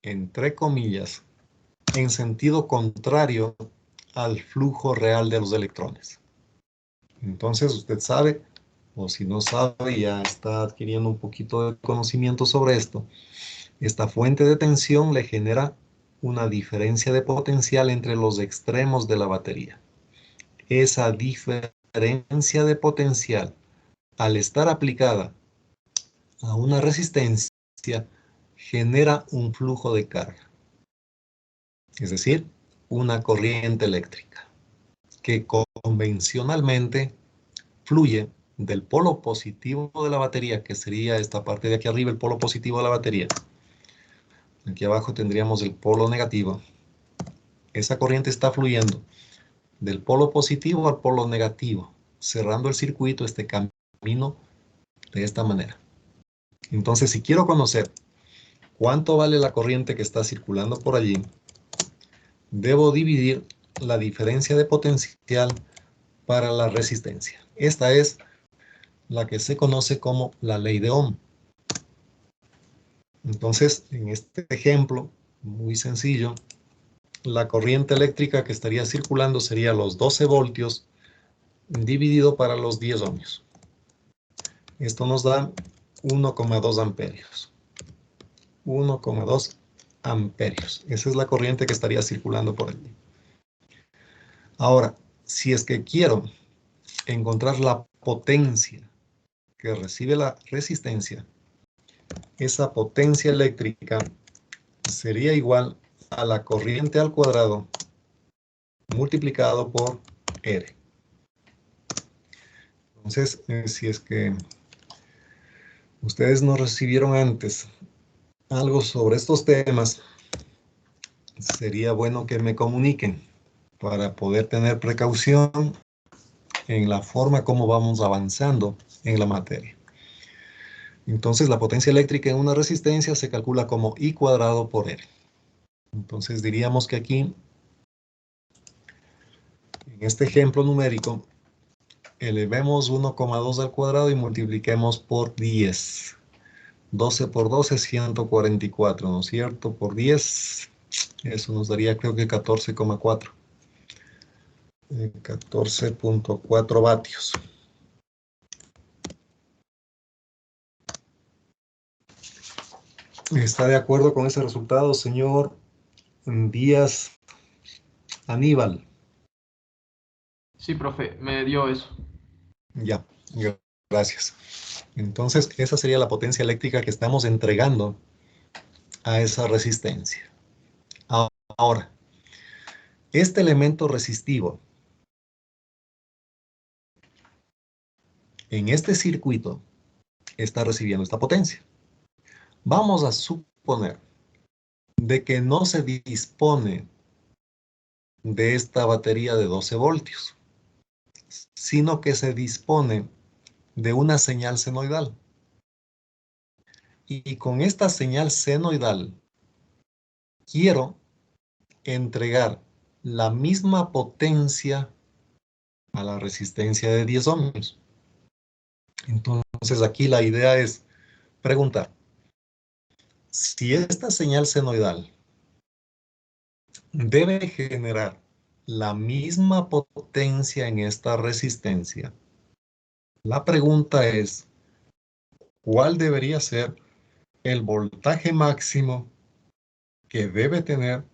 entre comillas, en sentido contrario al flujo real de los electrones. Entonces usted sabe, o si no sabe, ya está adquiriendo un poquito de conocimiento sobre esto. Esta fuente de tensión le genera una diferencia de potencial entre los extremos de la batería. Esa diferencia de potencial, al estar aplicada a una resistencia, genera un flujo de carga. Es decir, una corriente eléctrica que convencionalmente fluye del polo positivo de la batería, que sería esta parte de aquí arriba, el polo positivo de la batería. Aquí abajo tendríamos el polo negativo. Esa corriente está fluyendo del polo positivo al polo negativo, cerrando el circuito, este camino, de esta manera. Entonces, si quiero conocer cuánto vale la corriente que está circulando por allí, debo dividir la diferencia de potencial para la resistencia. Esta es la que se conoce como la ley de Ohm. Entonces, en este ejemplo, muy sencillo, la corriente eléctrica que estaría circulando sería los 12 voltios dividido para los 10 ohmios. Esto nos da 1,2 amperios. 1,2 amperios. Esa es la corriente que estaría circulando por allí. Ahora, si es que quiero encontrar la potencia que recibe la resistencia, esa potencia eléctrica sería igual a la corriente al cuadrado multiplicado por R. Entonces, si es que ustedes no recibieron antes algo sobre estos temas, sería bueno que me comuniquen para poder tener precaución en la forma como vamos avanzando en la materia. Entonces, la potencia eléctrica en una resistencia se calcula como I cuadrado por R. Entonces, diríamos que aquí, en este ejemplo numérico, elevemos 1,2 al cuadrado y multipliquemos por 10. 12 por 12 es 144, ¿no es cierto? Por 10, eso nos daría creo que 14,4. 14,4 vatios. ¿Está de acuerdo con ese resultado, señor Díaz Aníbal? Sí, profe, me dio eso. Ya, gracias. Entonces, esa sería la potencia eléctrica que estamos entregando a esa resistencia. Ahora, este elemento resistivo en este circuito está recibiendo esta potencia. Vamos a suponer de que no se dispone de esta batería de 12 voltios, sino que se dispone de una señal senoidal. Y con esta señal senoidal quiero entregar la misma potencia a la resistencia de 10 ohmios. Entonces aquí la idea es preguntar, si esta señal senoidal debe generar la misma potencia en esta resistencia, la pregunta es, cuál debería ser el voltaje máximo que debe tener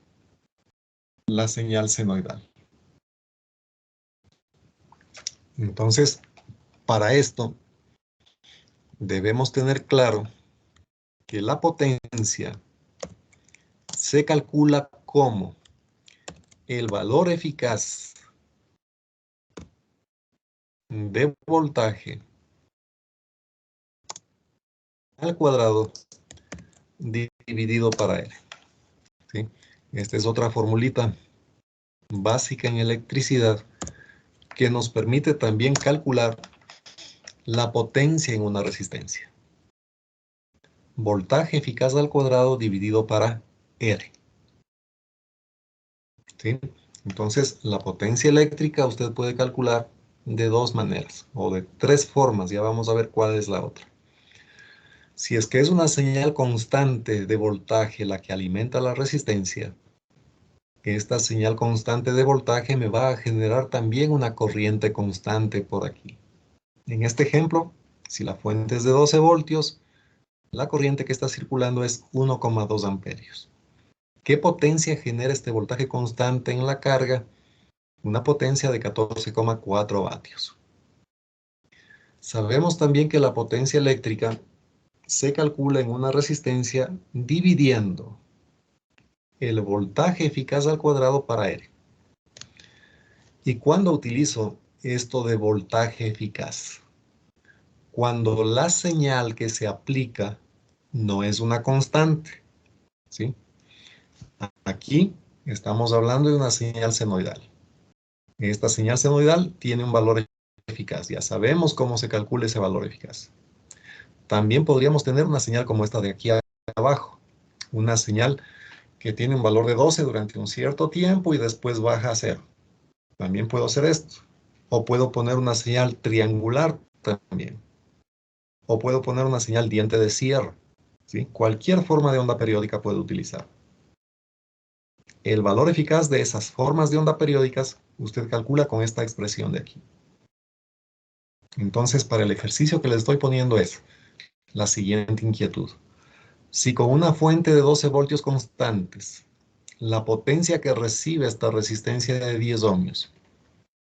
la señal senoidal. Entonces, para esto, debemos tener claro que la potencia se calcula como el valor eficaz de voltaje al cuadrado dividido para R. ¿Sí? Esta es otra formulita básica en electricidad que nos permite también calcular la potencia en una resistencia. Voltaje eficaz al cuadrado dividido para R. ¿Sí? Entonces, la potencia eléctrica usted puede calcular de dos maneras, o de tres formas. Ya vamos a ver cuál es la otra. Si es que es una señal constante de voltaje la que alimenta la resistencia, esta señal constante de voltaje me va a generar también una corriente constante por aquí. En este ejemplo, si la fuente es de 12 voltios, la corriente que está circulando es 1,2 amperios. ¿Qué potencia genera este voltaje constante en la carga? Una potencia de 14,4 vatios. Sabemos también que la potencia eléctrica se calcula en una resistencia dividiendo el voltaje eficaz al cuadrado para R. ¿Y cuándo utilizo esto de voltaje eficaz? Cuando la señal que se aplica no es una constante, ¿sí? Aquí estamos hablando de una señal senoidal. Esta señal senoidal tiene un valor eficaz. Ya sabemos cómo se calcula ese valor eficaz. También podríamos tener una señal como esta de aquí abajo. Una señal que tiene un valor de 12 durante un cierto tiempo y después baja a 0. También puedo hacer esto. O puedo poner una señal triangular también. O puedo poner una señal diente de sierra. ¿Sí? Cualquier forma de onda periódica puedo utilizar. El valor eficaz de esas formas de onda periódicas usted calcula con esta expresión de aquí. Entonces, para el ejercicio que les estoy poniendo es la siguiente inquietud. Si con una fuente de 12 voltios constantes, la potencia que recibe esta resistencia de 10 ohmios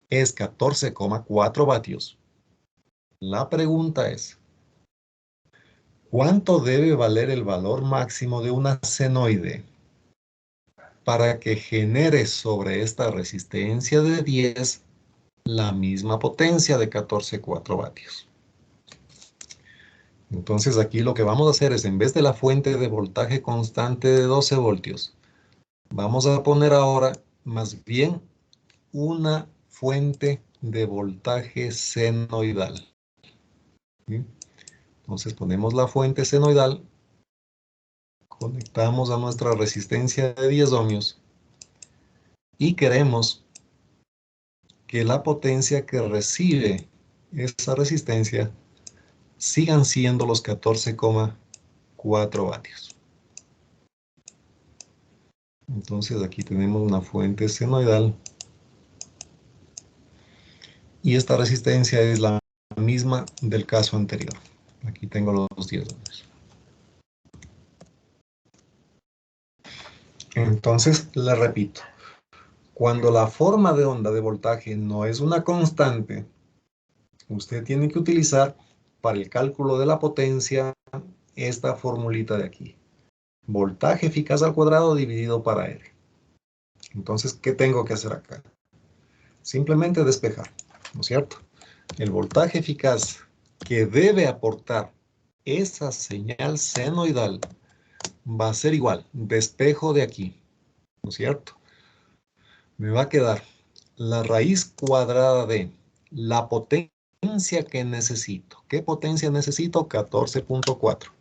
es 14,4 vatios, la pregunta es, ¿cuánto debe valer el valor máximo de una senoide para que genere sobre esta resistencia de 10 la misma potencia de 14,4 vatios? Entonces aquí lo que vamos a hacer es, en vez de la fuente de voltaje constante de 12 voltios, vamos a poner ahora más bien una fuente de voltaje senoidal. ¿Sí? Entonces ponemos la fuente senoidal, conectamos a nuestra resistencia de 10 ohmios y queremos que la potencia que recibe esa resistencia sigan siendo los 14,4 vatios. Entonces aquí tenemos una fuente senoidal y esta resistencia es la misma del caso anterior. Aquí tengo los 10 ohmios. Entonces, le repito, cuando la forma de onda de voltaje no es una constante, usted tiene que utilizar para el cálculo de la potencia esta formulita de aquí. Voltaje eficaz al cuadrado dividido para R. Entonces, ¿qué tengo que hacer acá? Simplemente despejar, ¿no es cierto? El voltaje eficaz que debe aportar esa señal senoidal va a ser igual, despejo de aquí, ¿no es cierto? Me va a quedar la raíz cuadrada de la potencia que necesito. ¿Qué potencia necesito? 14,4.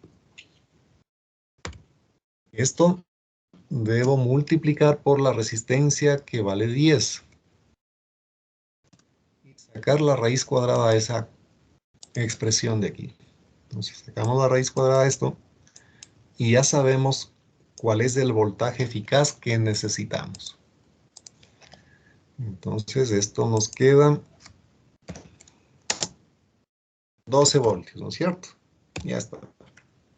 Esto debo multiplicar por la resistencia que vale 10. Y sacar la raíz cuadrada de esa expresión de aquí. Entonces sacamos la raíz cuadrada de esto y ya sabemos cuál es el voltaje eficaz que necesitamos. Entonces esto nos queda 12 voltios, ¿no es cierto? Ya está.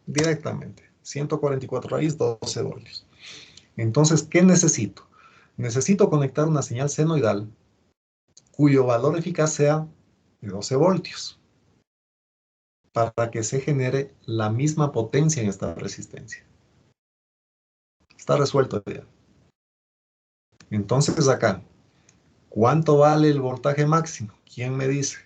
Directamente. 144 raíz 12 voltios. Entonces, ¿qué necesito? Necesito conectar una señal senoidal cuyo valor eficaz sea de 12 voltios para que se genere la misma potencia en esta resistencia. Está resuelto ya. Entonces acá, ¿cuánto vale el voltaje máximo? ¿Quién me dice?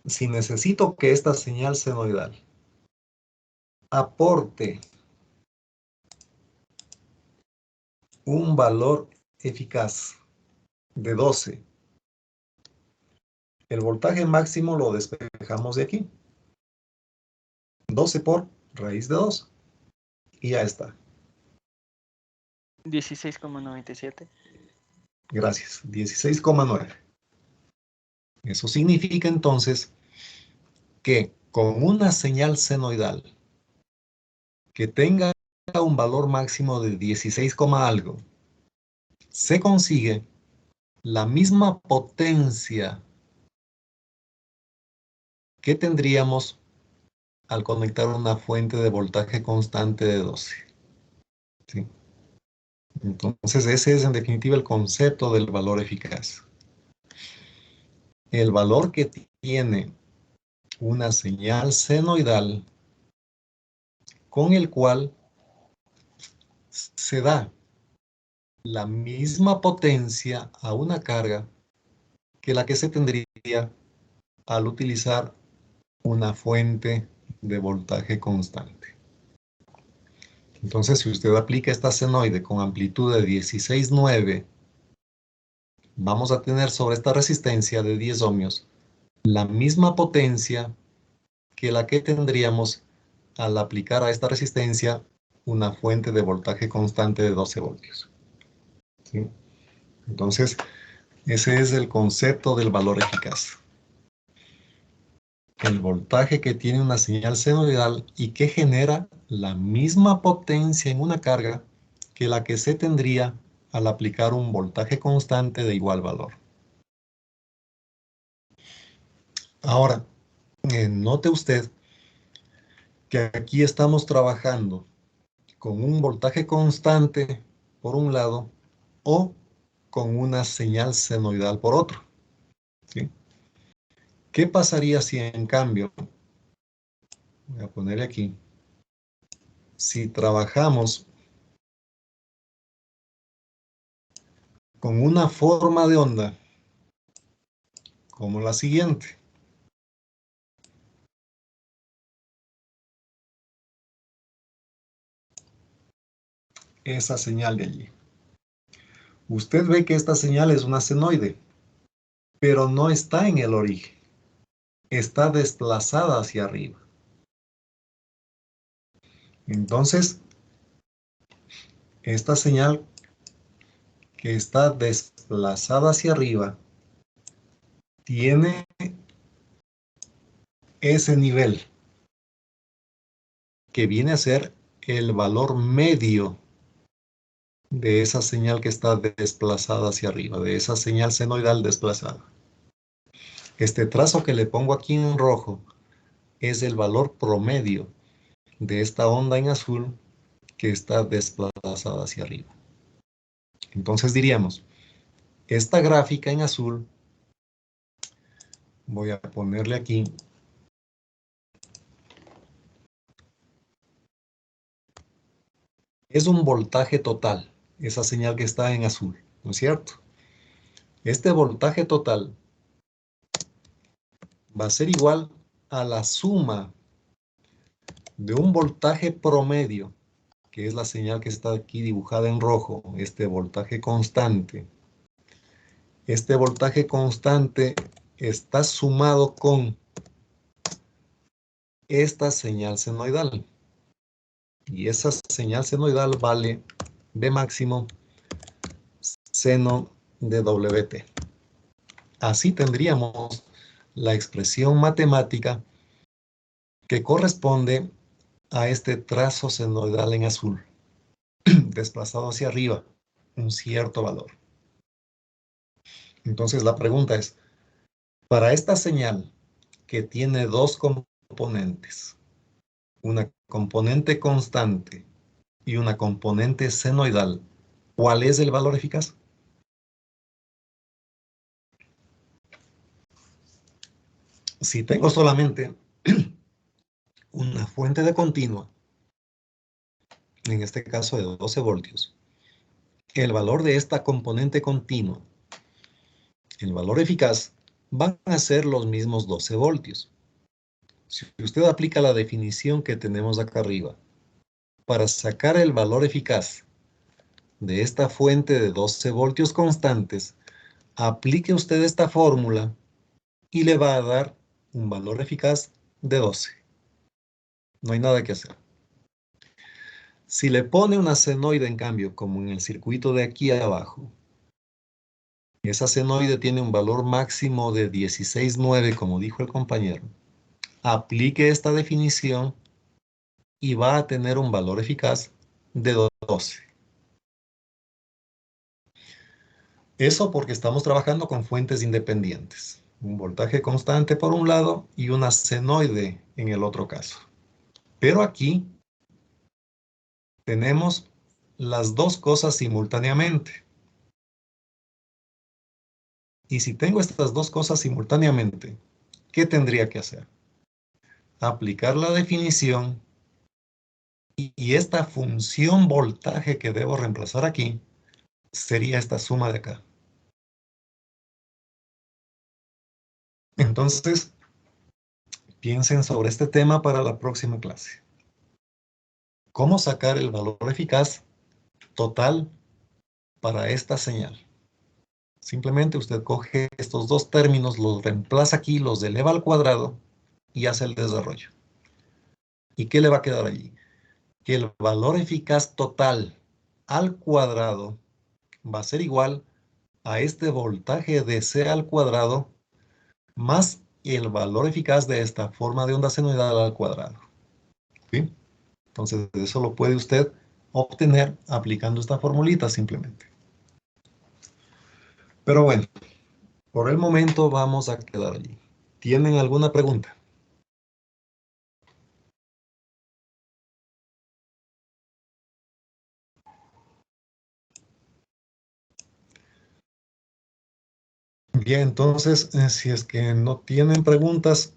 Si necesito que esta señal senoidal aporte un valor eficaz de 12, el voltaje máximo lo despejamos de aquí. 12 por raíz de 2. Y ya está. 16,97. Gracias. 16,9. Eso significa entonces que con una señal senoidal que tenga un valor máximo de 16, algo, se consigue la misma potencia que tendríamos al conectar una fuente de voltaje constante de 12. ¿Sí? Entonces ese es en definitiva el concepto del valor eficaz. El valor que tiene una señal senoidal con el cual se da la misma potencia a una carga que la que se tendría al utilizar una fuente de voltaje constante. Entonces, si usted aplica esta senoide con amplitud de 16,9, vamos a tener sobre esta resistencia de 10 ohmios la misma potencia que la que tendríamos al aplicar a esta resistencia una fuente de voltaje constante de 12 voltios. ¿Sí? Entonces, ese es el concepto del valor eficaz. El voltaje que tiene una señal senoidal y que genera la misma potencia en una carga que la que se tendría al aplicar un voltaje constante de igual valor. Ahora, note usted que aquí estamos trabajando con un voltaje constante por un lado o con una señal senoidal por otro. ¿Sí? ¿Qué pasaría si en cambio, voy a poner aquí, si trabajamos con una forma de onda como la siguiente? Esa señal de allí. Usted ve que esta señal es una senoide, pero no está en el origen. Está desplazada hacia arriba. Entonces, esta señal que está desplazada hacia arriba tiene ese nivel que viene a ser el valor medio de esa señal que está desplazada hacia arriba, de esa señal senoidal desplazada. Este trazo que le pongo aquí en rojo es el valor promedio de esta onda en azul que está desplazada hacia arriba. Entonces diríamos, esta gráfica en azul, voy a ponerle aquí, es un voltaje total, esa señal que está en azul, ¿no es cierto? Este voltaje total va a ser igual a la suma de un voltaje promedio, que es la señal que está aquí dibujada en rojo, este voltaje constante. Este voltaje constante está sumado con esta señal senoidal. Y esa señal senoidal vale B máximo seno de WT. Así tendríamos la expresión matemática que corresponde a este trazo senoidal en azul. desplazado hacia arriba un cierto valor. Entonces la pregunta es, para esta señal que tiene dos componentes, una componente constante y una componente senoidal, ¿cuál es el valor eficaz? Si tengo solamente una fuente de continua, en este caso de 12 voltios, el valor de esta componente continua, el valor eficaz, van a ser los mismos 12 voltios. Si usted aplica la definición que tenemos acá arriba, para sacar el valor eficaz de esta fuente de 12 voltios constantes, aplique usted esta fórmula y le va a dar un valor eficaz de 12. No hay nada que hacer. Si le pone una senoide, en cambio, como en el circuito de aquí abajo, esa senoide tiene un valor máximo de 16,9, como dijo el compañero, aplique esta definición y va a tener un valor eficaz de 12. Eso porque estamos trabajando con fuentes independientes. Un voltaje constante por un lado y una senoide en el otro caso. Pero aquí tenemos las dos cosas simultáneamente. Y si tengo estas dos cosas simultáneamente, ¿qué tendría que hacer? Aplicar la definición y esta función voltaje que debo reemplazar aquí sería esta suma de acá. Entonces, piensen sobre este tema para la próxima clase. ¿Cómo sacar el valor eficaz total para esta señal? Simplemente usted coge estos dos términos, los reemplaza aquí, los eleva al cuadrado y hace el desarrollo. ¿Y qué le va a quedar allí? Que el valor eficaz total al cuadrado va a ser igual a este voltaje de C al cuadrado más el valor eficaz de esta forma de onda senoidal al cuadrado. ¿Sí? Entonces, eso lo puede usted obtener aplicando esta formulita simplemente. Pero bueno, por el momento vamos a quedar allí. ¿Tienen alguna pregunta? Bien, entonces, si es que no tienen preguntas,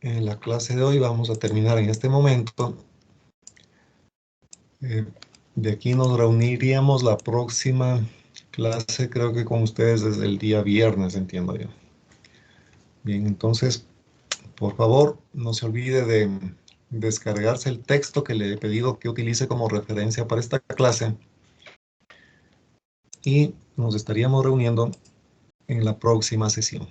en la clase de hoy vamos a terminar en este momento. De aquí nos reuniríamos la próxima clase, creo que con ustedes desde el día viernes, entiendo yo. Bien, entonces, por favor, no se olvide de descargarse el texto que le he pedido que utilice como referencia para esta clase. Y nos estaríamos reuniendo en la próxima sesión.